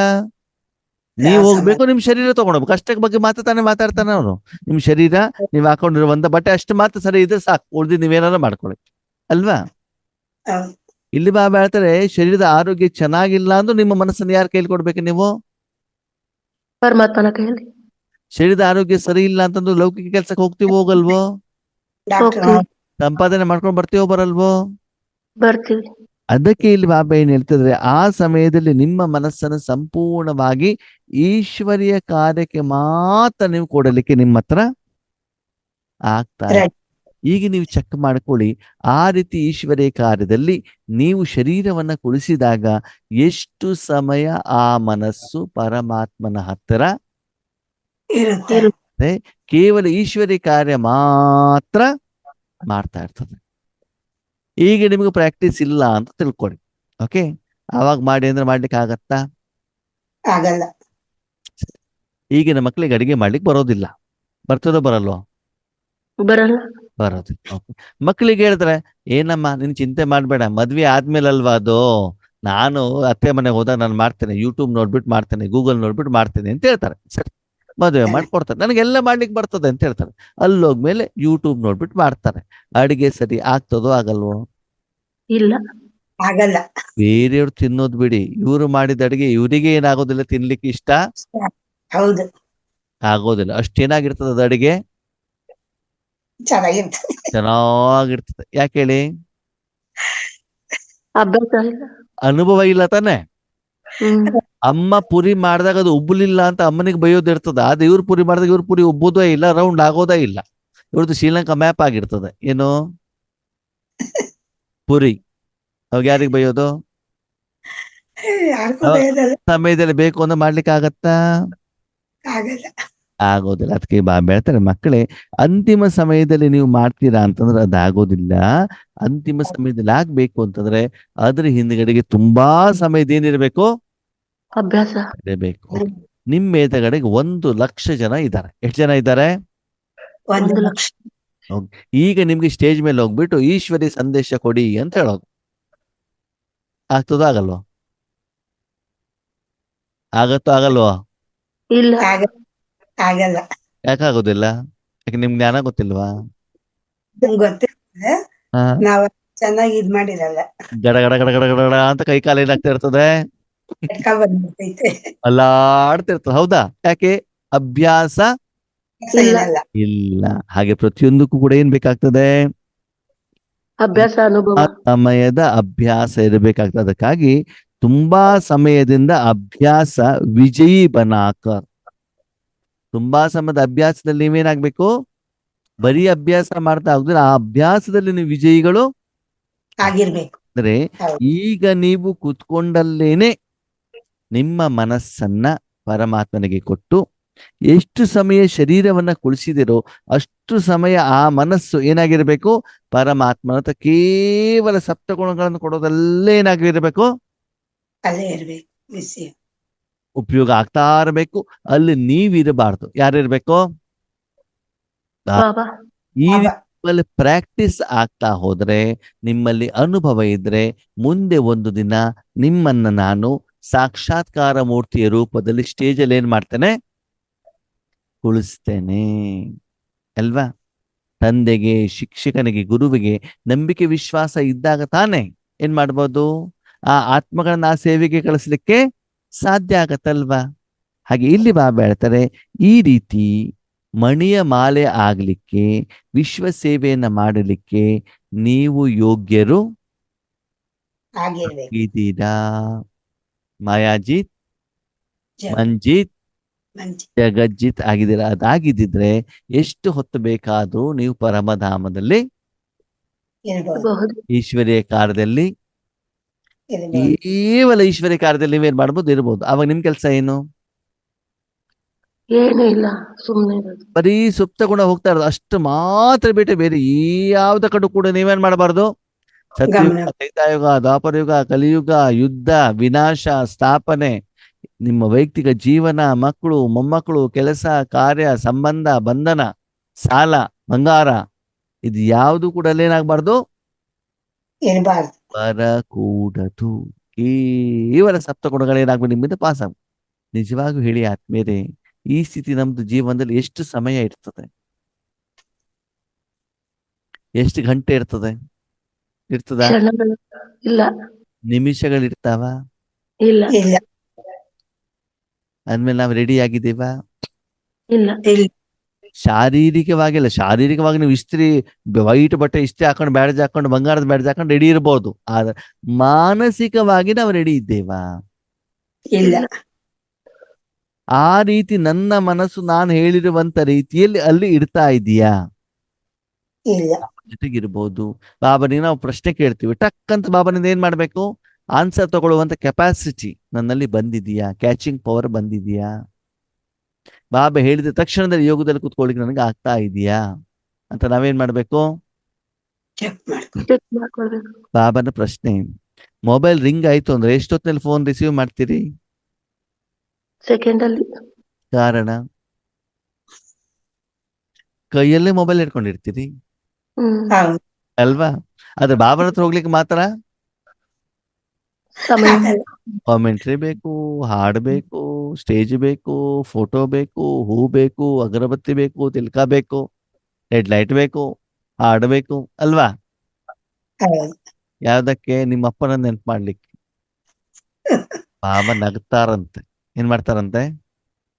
ನೀವು ಯಾವ ಹೋಗ್ಬೇಕು, ನಿಮ್ ಶರೀರ ತಗೊಂಡೋಗ್ಬೇಕು. ಅಷ್ಟಕ್ಕೆ ಬಗ್ಗೆ ಮಾತಾಡ್ತಾನೆ ಅವನು. ನಿಮ್ ಶರೀರ, ನೀವ್ ಹಾಕೊಂಡಿರುವಂತ ಬಟ್ಟೆ ಅಷ್ಟು ಮಾತ್ರ ಸರಿ ಇದ್ರೆ ಸಾಕು, ಉಳ್ದಿ ನೀವೇನಾದ್ರು ಮಾಡ್ಕೊಳ್ಳಿ ಅಲ್ವಾ? ಹೌದು. ಇಲ್ಲಿ ಬಾಬಾ ಹೇಳ್ತಾರೆ, ಶರೀರದ ಆರೋಗ್ಯ ಚೆನ್ನಾಗಿಲ್ಲ ಅಂದ್ರೂ ನಿಮ್ಮ ಮನಸ್ಸನ್ನು ಯಾರ ಕೈಲಿ ಕೊಡ್ಬೇಕು ನೀವು? ಪರಮಾತ್ಮನ ಕೈಯಲ್ಲಿ. ಶರೀರದ ಆರೋಗ್ಯ ಸರಿ ಇಲ್ಲ ಅಂತಂದ್ರೆ ಲೌಕಿಕ ಕೆಲ್ಸಕ್ಕೆ ಹೋಗ್ತೀವೋ ಹೋಗಲ್ವೋ? ಡಾಕ್ಟರ್ ಹೋಗ್ತೀವಿ. ಸಂಪಾದನೆ ಮಾಡ್ಕೊಂಡು ಬರ್ತೀವೋ ಬರಲ್ವೋ? ಬರ್ತೀವಿ. ಅದಕ್ಕೆ ಇಲ್ಲಿ ಬಾಬಾ ಏನ್ ಹೇಳ್ತಿದ್ರೆ, ಆ ಸಮಯದಲ್ಲಿ ನಿಮ್ಮ ಮನಸ್ಸನ್ನು ಸಂಪೂರ್ಣವಾಗಿ ಈಶ್ವರಿಯ ಕಾರ್ಯಕ್ಕೆ ಮಾತ್ರ ನೀವು ಕೊಡಲಿಕ್ಕೆ ನಿಮ್ಮ ಹತ್ರ ಆಗ್ತಾ ಇದೆ. Right. ಈಗ ನೀವು ಚೆಕ್ ಮಾಡ್ಕೊಳ್ಳಿ, ಆ ರೀತಿ ಈಶ್ವರಿಯ ಕಾರ್ಯದಲ್ಲಿ ನೀವು ಶರೀರವನ್ನ ಕುಳಿಸಿದಾಗ ಎಷ್ಟು ಸಮಯ ಆ ಮನಸ್ಸು ಪರಮಾತ್ಮನ ಹತ್ತಿರ ಇರುತ್ತೆ. ಕೇವಲ ಈಶ್ವರಿ ಕಾರ್ಯ ಮಾತ್ರ ಮಾಡ್ತಾ ಇರ್ತದೆ. ಈಗ ನಿಮಗೆ ಪ್ರಾಕ್ಟೀಸ್ ಇಲ್ಲ ಅಂತ ತಿಳ್ಕೊಳ್ಳಿ. ಓಕೆ, ಆವಾಗ ಮಾಡಿ ಅಂದ್ರೆ ಮಾಡ್ಲಿಕ್ಕೆ ಆಗತ್ತಾ? ಆಗಲ್ಲ. ಈಗಿನ ಮಕ್ಳಿಗೆ ಅಡಿಗೆ ಮಾಡ್ಲಿಕ್ಕೆ ಬರೋದಿಲ್ಲ. ಬರ್ತದೋ ಬರಲ್ವೋ? ಬರಲ್ಲ. ಬರೋದಿಲ್ಲ. ಓಕೆ, ಮಕ್ಳಿಗೆ ಹೇಳಿದ್ರೆ ಏನಮ್ಮ ನಿನ್ ಚಿಂತೆ ಮಾಡ್ಬೇಡ, ಮದ್ವೆ ಆದ್ಮೇಲೆ ಅಲ್ವಾ ಅದು, ನಾನು ಅತ್ತೆ ಮನೆಗೆ ಹೋದಾಗ ನಾನು ಮಾಡ್ತೇನೆ, ಯೂಟ್ಯೂಬ್ ನೋಡ್ಬಿಟ್ಟು ಮಾಡ್ತೇನೆ, ಗೂಗಲ್ ನೋಡ್ಬಿಟ್ಟು ಮಾಡ್ತೇನೆ ಅಂತ ಹೇಳ್ತಾರೆ. ಸರಿ, ಮದುವೆ ಮಾಡ್ಕೊಡ್ತಾರೆ, ನನಗೆಲ್ಲ ಮಾಡ್ಲಿಕ್ಕೆ ಬರ್ತದೆ ಅಂತ ಹೇಳ್ತಾರೆ. ಅಲ್ಲೋಗ್ಮೇಲೆ ಯೂಟ್ಯೂಬ್ ನೋಡ್ಬಿಟ್ಟು ಮಾಡ್ತಾರೆ. ಅಡಿಗೆ ಸರಿ ಆಗ್ತದೋ ಆಗಲ್ವೋ? ಇಲ್ಲ. ಆಗಲ್ಲ. ಬೇರೆಯವ್ರು ತಿನ್ನೋದು ಬಿಡಿ, ಇವ್ರು ಮಾಡಿದ ಅಡಿಗೆ ಇವರಿಗೆ ಏನಾಗೋದಿಲ್ಲ, ತಿನ್ಲಿಕ್ಕೆ ಇಷ್ಟ ಹೌದು. ಆಗೋದಿಲ್ಲ. ಅಷ್ಟೇನಾಗಿರ್ತದ ಅದು ಅಡಿಗೆ? ಚೆನ್ನಾಗಿರ್ತದೆ. ಚೆನ್ನಾಗಿರ್ತದೆ. ಯಾಕೆ ಹೇಳಿ? ಅಭ್ಯಾಸ ಇಲ್ಲ. ಅನುಭವ ಇಲ್ಲ ತಾನೆ. ಹ್ಮ್. ಅಮ್ಮ ಪುರಿ ಮಾಡಿದಾಗ ಅದು ಉಬ್ಬಲಿಲ್ಲ ಅಂತ ಅಮ್ಮನಿಗೆ ಬೈಯೋದು ಇರ್ತದ. ಅದು ಇವ್ರು ಪುರಿ ಮಾಡಿದಾಗ ಇವ್ರ ಪುರಿ ಉಬ್ಬೋದೇ ಇಲ್ಲ, ರೌಂಡ್ ಆಗೋದೇ ಇಲ್ಲ. ಇವ್ರದ್ದು ಶ್ರೀಲಂಕಾ ಮ್ಯಾಪ್ ಆಗಿರ್ತದೆ. ಏನು ಪುರಿ, ಅವಾಗ ಯಾರಿಗೆ ಬೈಯೋದು? ಯಾರಿಗೂ ಬೇದಲ್ಲ. ಸಮಯದಲ್ಲಿ ಬೇಕು ಅಂತ ಮಾಡ್ಲಿಕ್ಕೆ ಆಗತ್ತಾ? ಆಗಲ್ಲ. ಆಗೋದಿಲ್ಲ. ಅದಕ್ಕೆ ಬಾಬಾ ಹೇಳ್ತಾರೆ, ಮಕ್ಕಳೇ ಅಂತಿಮ ಸಮಯದಲ್ಲಿ ನೀವು ಮಾಡ್ತೀರಾ ಅಂತಂದ್ರೆ ಅದಾಗೋದಿಲ್ಲ. ಅಂತಿಮ ಸಮಯದಲ್ಲಿ ಆಗ್ಬೇಕು ಅಂತಂದ್ರೆ ಅದ್ರ ಹಿಂದ್ಗಡೆಗೆ ತುಂಬಾ ಸಮಯದ ಏನಿರ್ಬೇಕು? ಅಭ್ಯಾಸ ಇರಬೇಕು. ನಿಮ್ಮ ಎದುರುಗಡೆಗೆ 1,00,000 ಜನ ಇದ್ದಾರೆ. ಎಷ್ಟು ಜನ ಇದ್ದಾರೆ? 1,00,000. ಈಗ ನಿಮ್ಗೆ ಸ್ಟೇಜ್ ಮೇಲೆ ಹೋಗ್ಬಿಟ್ಟು ಈಶ್ವರಿ ಸಂದೇಶ ಕೊಡಿ ಅಂತ ಹೇಳೋದು ಆಗ್ತದೋ ಆಗಲ್ವೋ? ಆಗತ್ತೋ ಆಗಲ್ವೋ? ಇಲ್ಲ. ಆಗಲ್ಲ. ಯಾಕಾಗೋದಿಲ್ಲ? ಯಾಕೆ ನಿಮ್ಗೆ ಜ್ಞಾನ ಗೊತ್ತಿಲ್ವಾ? ನಮ್ಗೆ ಗೊತ್ತಿರ್ತದೆ, ಹಾ, ನಾವ್ ಚೆನ್ನಾಗಿ ಇದ್ ಮಾಡಿರಲ್ಲ. ಗಡ ಗಡ ಗಡ ಗಡ ಗಡ ಗಡ ಅಂತ ಕೈ ಕಾಲು ಏನಾಗ್ತಾ ಇರ್ತದೆ, ಎಟ್ಕ ಬಂದ್ಬಿಡ್ತೈತೆ. ಅಲ್ಲಾಡ್ತಿರ್ತದೆ. ಹೌದಾ? ಯಾಕೆ? ಅಭ್ಯಾಸ ಇರಲ್ಲ. ಇಲ್ಲ. ಹಾಗೆ ಪ್ರತಿಯೊಂದಕ್ಕೂ ಕೂಡ ಏನ್ ಬೇಕಾಗ್ತದೆ? ಅಭ್ಯಾಸ, ಅನುಭವ. ಸಮಯದ ಅಭ್ಯಾಸ ಇರಬೇಕಾಗ್ತದೆ. ಅದಕ್ಕಾಗಿ ತುಂಬಾ ಸಮಯದಿಂದ ಅಭ್ಯಾಸ ವಿಜಯಿ ಬನಾಕರ್. ತುಂಬಾ ಸಮಯದ ಅಭ್ಯಾಸದಲ್ಲಿ ನೀವೇನಾಗ್ಬೇಕು? ಬರೀ ಅಭ್ಯಾಸ ಮಾಡ್ತಾ ಹೋದ್ರೆ ಆ ಅಭ್ಯಾಸದಲ್ಲಿ ನೀವು ವಿಜಯಿಗಳು ಆಗಿರ್ಬೇಕು. ಅಂದ್ರೆ ಹೌದು. ಈಗ ನೀವು ಕೂತ್ಕೊಂಡಲ್ಲೇನೆ ನಿಮ್ಮ ಮನಸ್ಸನ್ನ ಪರಮಾತ್ಮನಿಗೆ ಕೊಟ್ಟು ಎಷ್ಟು ಸಮಯ ಶರೀರವನ್ನ ಕುಳಿಸಿದಿರೋ ಅಷ್ಟು ಸಮಯ ಆ ಮನಸ್ಸು ಏನಾಗಿರ್ಬೇಕು, ಪರಮಾತ್ಮನ ಹತ್ರ ಕೇವಲ ಸಪ್ತಗುಣಗಳನ್ನು ಕೊಡೋದಲ್ಲೇ ಏನಾಗಿರ್ಬೇಕು, ಅಲ್ಲೇ ಇರ್ಬೇಕು ವಿಷಯ. ಉಪಯೋಗ ಆಗ್ತಾ ಇರಬೇಕು. ಅಲ್ಲಿ ನೀವಿರಬಾರ್ದು. ಯಾರಿರ್ಬೇಕು? ಬಾಬಾ ಈ ಬಾಬಾ. ರೀತಿ ಪ್ರಾಕ್ಟೀಸ್ ಆಗ್ತಾ ಹೋದ್ರೆ, ನಿಮ್ಮಲ್ಲಿ ಅನುಭವ ಇದ್ರೆ, ಮುಂದೆ ಒಂದು ದಿನ ನಿಮ್ಮನ್ನ ನಾನು ಸಾಕ್ಷಾತ್ಕಾರ ಮೂರ್ತಿಯ ರೂಪದಲ್ಲಿ ಸ್ಟೇಜಲ್ಲಿ ಏನ್ ಮಾಡ್ತೇನೆ, ಕುಳಿಸ್ತೇನೆ ಅಲ್ವಾ? ತಂದೆಗೆ, ಶಿಕ್ಷಕನಿಗೆ, ಗುರುವಿಗೆ ನಂಬಿಕೆ ವಿಶ್ವಾಸ ಇದ್ದಾಗ ತಾನೇ ಏನ್ ಮಾಡ್ಬೋದು, ಆ ಆತ್ಮಗಳನ್ನ ಆ ಸೇವೆಗೆ ಕಳಿಸ್ಲಿಕ್ಕೆ ಸಾಧ್ಯ ಆಗತ್ತಲ್ವಾ? ಹಾಗೆ ಇಲ್ಲಿ ಬಾಬಾ ಹೇಳ್ತಾರೆ, ಈ ರೀತಿ ಮಣಿಯ ಮಾಲೆ ಆಗ್ಲಿಕ್ಕೆ, ವಿಶ್ವ ಸೇವೆಯನ್ನ ಮಾಡಲಿಕ್ಕೆ ನೀವು ಯೋಗ್ಯರು ಆಗಿರ್ಬೇಕು. ಇದ್ದೀರಾ. ಮಾಯಾಜಿತ್, ಜ- ಮಂಜಿತ್, ಮಂಚಿ. ಜಗಜ್ಜಿತ್ ಆಗಿದ್ದೀರಾ. ಅದಾಗಿದ್ದಿದ್ರೆ ಎಷ್ಟು ಹೊತ್ತು ಬೇಕಾದ್ರೂ ನೀವು ಪರಮಧಾಮದಲ್ಲಿ ಇರ್ಬೋದು. ಬಹುದು. ಈಶ್ವರೀಯ ಕಾರ್ಯದಲ್ಲಿ, ಇರ್ಬೋದು. ಕೇವಲ ಈಶ್ವರೀಯ ಕಾರ್ಯದಲ್ಲಿ ನೀವೇನ್ ಮಾಡ್ಬೋದು, ಇರ್ಬೋದು. ಅವಾಗ ನಿಮ್ ಕೆಲಸ ಏನು? ಏನೂ ಇಲ್ಲ, ಸುಮ್ನೆ ಇರೋದು. ಬರೀ ಸುಪ್ತ ಗುಣ ಹೋಗ್ತಾ ಇರೋದು ಅಷ್ಟು ಮಾತ್ರ ಬಿಟ್ಟು ಬೇರೆ ಯಾವ್ದ ಕಡೆ ಕೂಡ ನೀವೇನ್ ಮಾಡಬಾರ್ದು. ಸತ್ಯಯುಗ, ಗಮನ. ತ್ರೇತಾಯುಗ, ದ್ವಾಪರಯುಗ, ಕಲಿಯುಗ, ಯುದ್ಧ, ವಿನಾಶ, ಸ್ಥಾಪನೆ, ನಿಮ್ಮ ವೈಯಕ್ತಿಕ ಜೀವನ, ಮಕ್ಕಳು, ಮೊಮ್ಮಕ್ಕಳು, ಕೆಲಸ, ಕಾರ್ಯ, ಸಂಬಂಧ, ಬಂಧನ, ಸಾಲ, ಬಂಗಾರ, ಇದು ಯಾವುದು ಕೂಡ ಅಲ್ಲೇನಾಗ್ಬಾರ್ದು, ಇರಬಾರ್ದು. ಬರಕೂಡದು. ಕೇವಲ ಸಪ್ತ ಗುಣಗಳೇನಾಗ್ಬೇಕು, ನಿಮ್ಮಿಂದ ಪಾಸ್ ಆಗ. ನಿಜವಾಗೂ ಹೇಳಿ ಆತ್ಮೇರೆ, ಈ ಸ್ಥಿತಿ ನಮ್ದು ಜೀವನದಲ್ಲಿ ಎಷ್ಟು ಸಮಯ ಇರ್ತದೆ, ಎಷ್ಟು ಗಂಟೆ ಇರ್ತದೆ, ಇರ್ತದ? ಕ್ಷಣಗಳು ಇಲ್ಲ, ನಿಮಿಷಗಳಿರ್ತಾವ? ಇಲ್ಲ, ಇಲ್ಲ. ಅಂದ್ಮೇಲೆ ನಾವು ರೆಡಿ ಆಗಿದ್ದೀವ? ಇಲ್ಲ. ಇಲ್ಲ. ಶಾರೀರಿಕವಾಗಿಲ್ಲ. ಶಾರೀರಿಕವಾಗಿ ನೀವು ಇಸ್ತ್ರಿ, ವೈಟ್ ಬಟ್ಟೆ ಇಸ್ತ್ರಿ ಹಾಕೊಂಡು, ಬ್ಯಾಡ್ಜ್ ಹಾಕೊಂಡು, ಬಂಗಾರದ ಬ್ಯಾಡ್ಜ್ ಹಾಕೊಂಡು ರೆಡಿ ಇರ್ಬೋದು. ಆದ್ರೆ ಮಾನಸಿಕವಾಗಿ ನಾವು ರೆಡಿ ಇದ್ದೇವಾ? ಇಲ್ಲ. ಆ ರೀತಿ ನನ್ನ ಮನಸ್ಸು ನಾನು ಹೇಳಿರುವಂತ ರೀತಿಯಲ್ಲಿ ಅಲ್ಲಿ ಇಡ್ತಾ ಇದೀಯಾ? ಇಲ್ಲ. ಜೊತೆಗಿರ್ಬೋದು. ಬಾಬನಿಗೆ ನಾವು ಪ್ರಶ್ನೆ ಕೇಳ್ತೀವಿ, ಟಕ್ ಅಂತ ಬಾಬನಿಂದ ಏನ್ ಮಾಡ್ಬೇಕು, ಆನ್ಸರ್ ತಗೊಳ್ಳುವಂತ ಕೆಪಾಸಿಟಿ ನನ್ನಲ್ಲಿ ಬಂದಿದೆಯಾ, ಕ್ಯಾಚಿಂಗ್ ಪವರ್ ಬಂದಿದೆಯಾ? ಬಾಬಾ ಹೇಳಿದ ತಕ್ಷಣದಲ್ಲಿ ಯೋಗದಲ್ಲಿ ಕೂತ್ಕೊಳ್ಳಿಕ್ಕೆ ನನಗೆ ಆಗ್ತಾ ಇದೆಯಾ ಅಂತ ನಾವೇನ್ ಮಾಡ್ಬೇಕು, ಚೆಕ್ ಮಾಡ್ಕೊ. ಚೆಕ್ ಮಾಡ್ಕೊಳ್ಬೇಕು. ಬಾಬನ ಪ್ರಶ್ನೆ. ಮೊಬೈಲ್ ರಿಂಗ್ ಆಯ್ತು ಅಂದ್ರೆ ಎಷ್ಟೊತ್ತಿನಲ್ಲಿ ಫೋನ್ ರಿಸೀವ್ ಮಾಡ್ತೀರಿ? ಸೆಕೆಂಡ್ ಅಲ್ಲಿ. ಕಾರಣ, ಕೈಯಲ್ಲೇ ಮೊಬೈಲ್ ಇಟ್ಕೊಂಡಿರ್ತೀರಿ ಹೌದು. ಅಲ್ವಾ? ಆದ್ರೆ ಬಾಬನ ಹತ್ರ ಹೋಗ್ಲಿಕ್ಕೆ ಮಾತ್ರ ಸಮಯ ಆಗಲ್ಲ. ಕಾಮೆಂಟ್ರಿ ಬೇಕು, ಹಾಡ್ ಬೇಕು, ಸ್ಟೇಜ್ ಬೇಕು, ಫೋಟೋ ಬೇಕು, ಹೂ ಬೇಕು, ಅಗರಬತ್ತಿ ಬೇಕು, ತಿಲ್ಕ ಬೇಕು, ಹೆಡ್ ಲೈಟ್ ಬೇಕು, ಹಾಡ್ ಬೇಕು ಅಲ್ವಾ? ಹೌದು. ಯಾವ್ದಕ್ಕೆ? ನಿಮ್ಮ ಅಪ್ಪನ ನೆನ್ಪು ಮಾಡ್ಲಿಕ್ಕೆ. ಬಾಬಾ ನಗ್ತಾರಂತೆ. ಏನ್ ಮಾಡ್ತಾರಂತೆ?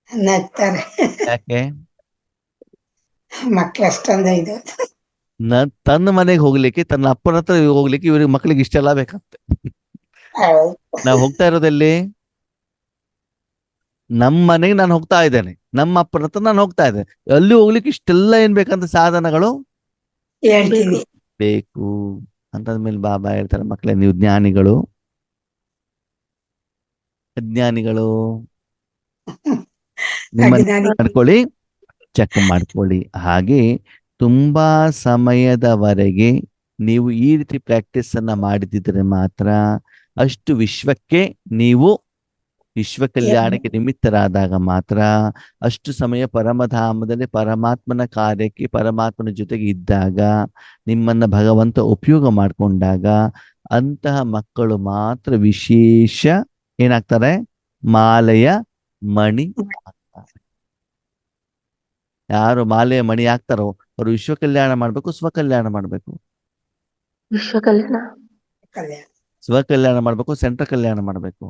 ನಗ್ತಾರೆ. ಯಾಕೆ? ಮಕ್ಳು ಅಷ್ಟೊಂದು ಇದು. ತನ್ನ ಮನೆಗೆ ಹೋಗ್ಲಿಕ್ಕೆ, ತನ್ನ ಅಪ್ಪನ ಹತ್ರ ಹೋಗ್ಲಿಕ್ಕೆ ಇವ್ರಿಗೆ ಮಕ್ಳಿಗೆ ಇಷ್ಟೆಲ್ಲ ಬೇಕಂತೆ. ಹೌದು. ನಾವು ಹೋಗ್ತಾ ಇರೋದಲ್ಲಿ ನಮ್ಮ ಮನೆಗೆ ನಾನು ಹೋಗ್ತಾ ಇದ್ದೇನೆ, ನಮ್ಮ ಅಪ್ಪನ ಹತ್ರ ನಾನು ಹೋಗ್ತಾ ಇದ್ದೇನೆ. ಅಲ್ಲಿ ಹೋಗ್ಲಿಕ್ಕೆ ಇಷ್ಟೆಲ್ಲ ಏನ್ ಬೇಕಂತ ಸಾಧನಗಳು ಹೇಳ್ತೀನಿ. ಬೇಕು ಅಂತಂದ್ಮೇಲೆ ಬಾಬಾ ಹೇಳ್ತಾರೆ, ಮಕ್ಕಳೇ ನೀವು ಜ್ಞಾನಿಗಳು, ಅಜ್ಞಾನಿಗಳು ನಿಮ್ಮ ಅಜ್ಞಾನಿ. ಮಾಡ್ಕೊಳ್ಳಿ, ಚೆಕ್ ಮಾಡ್ಕೊಳ್ಳಿ. ಹಾಗೆ ತುಂಬಾ ಸಮಯದವರೆಗೆ ನೀವು ಈ ರೀತಿ ಪ್ರಾಕ್ಟೀಸ್ ಅನ್ನ ಮಾಡಿದಿದ್ರೆ ಮಾತ್ರ ಅಷ್ಟು ವಿಶ್ವಕ್ಕೆ ನೀವು ವಿಶ್ವ ಕಲ್ಯಾಣಕ್ಕೆ ನಿಮಿತ್ತರಾದಾಗ ಮಾತ್ರ ಅಷ್ಟು ಸಮಯ ಪರಮಧಾಮದಲ್ಲಿ ಪರಮಾತ್ಮನ ಕಾರ್ಯಕ್ಕೆ ಪರಮಾತ್ಮನ ಜೊತೆಗೆ ಇದ್ದಾಗ ನಿಮ್ಮನ್ನ ಭಗವಂತ ಉಪಯೋಗ ಮಾಡಿಕೊಂಡಾಗ ಅಂತಹ ಮಕ್ಕಳು ಮಾತ್ರ ವಿಶೇಷ ಏನಾಗ್ತಾರೆ, ಮಾಲೆಯ ಮಣಿ ಆಗ್ತಾರೆ. ಯಾರು ಮಾಲೆಯ ಮಣಿ ಆಗ್ತಾರೋ ಅವರು ವಿಶ್ವ ಕಲ್ಯಾಣ ಮಾಡ್ಬೇಕು, ಸ್ವಕಲ್ಯಾಣ ಮಾಡ್ಬೇಕು. ವಿಶ್ವ ಕಲ್ಯಾಣ. ಕಲ್ಯಾಣ. ಸ್ವಕಲ್ಯಾಣ ಮಾಡ್ಬೇಕು, ಸೆಂಟ್ರ್ ಕಲ್ಯಾಣ ಮಾಡ್ಬೇಕು.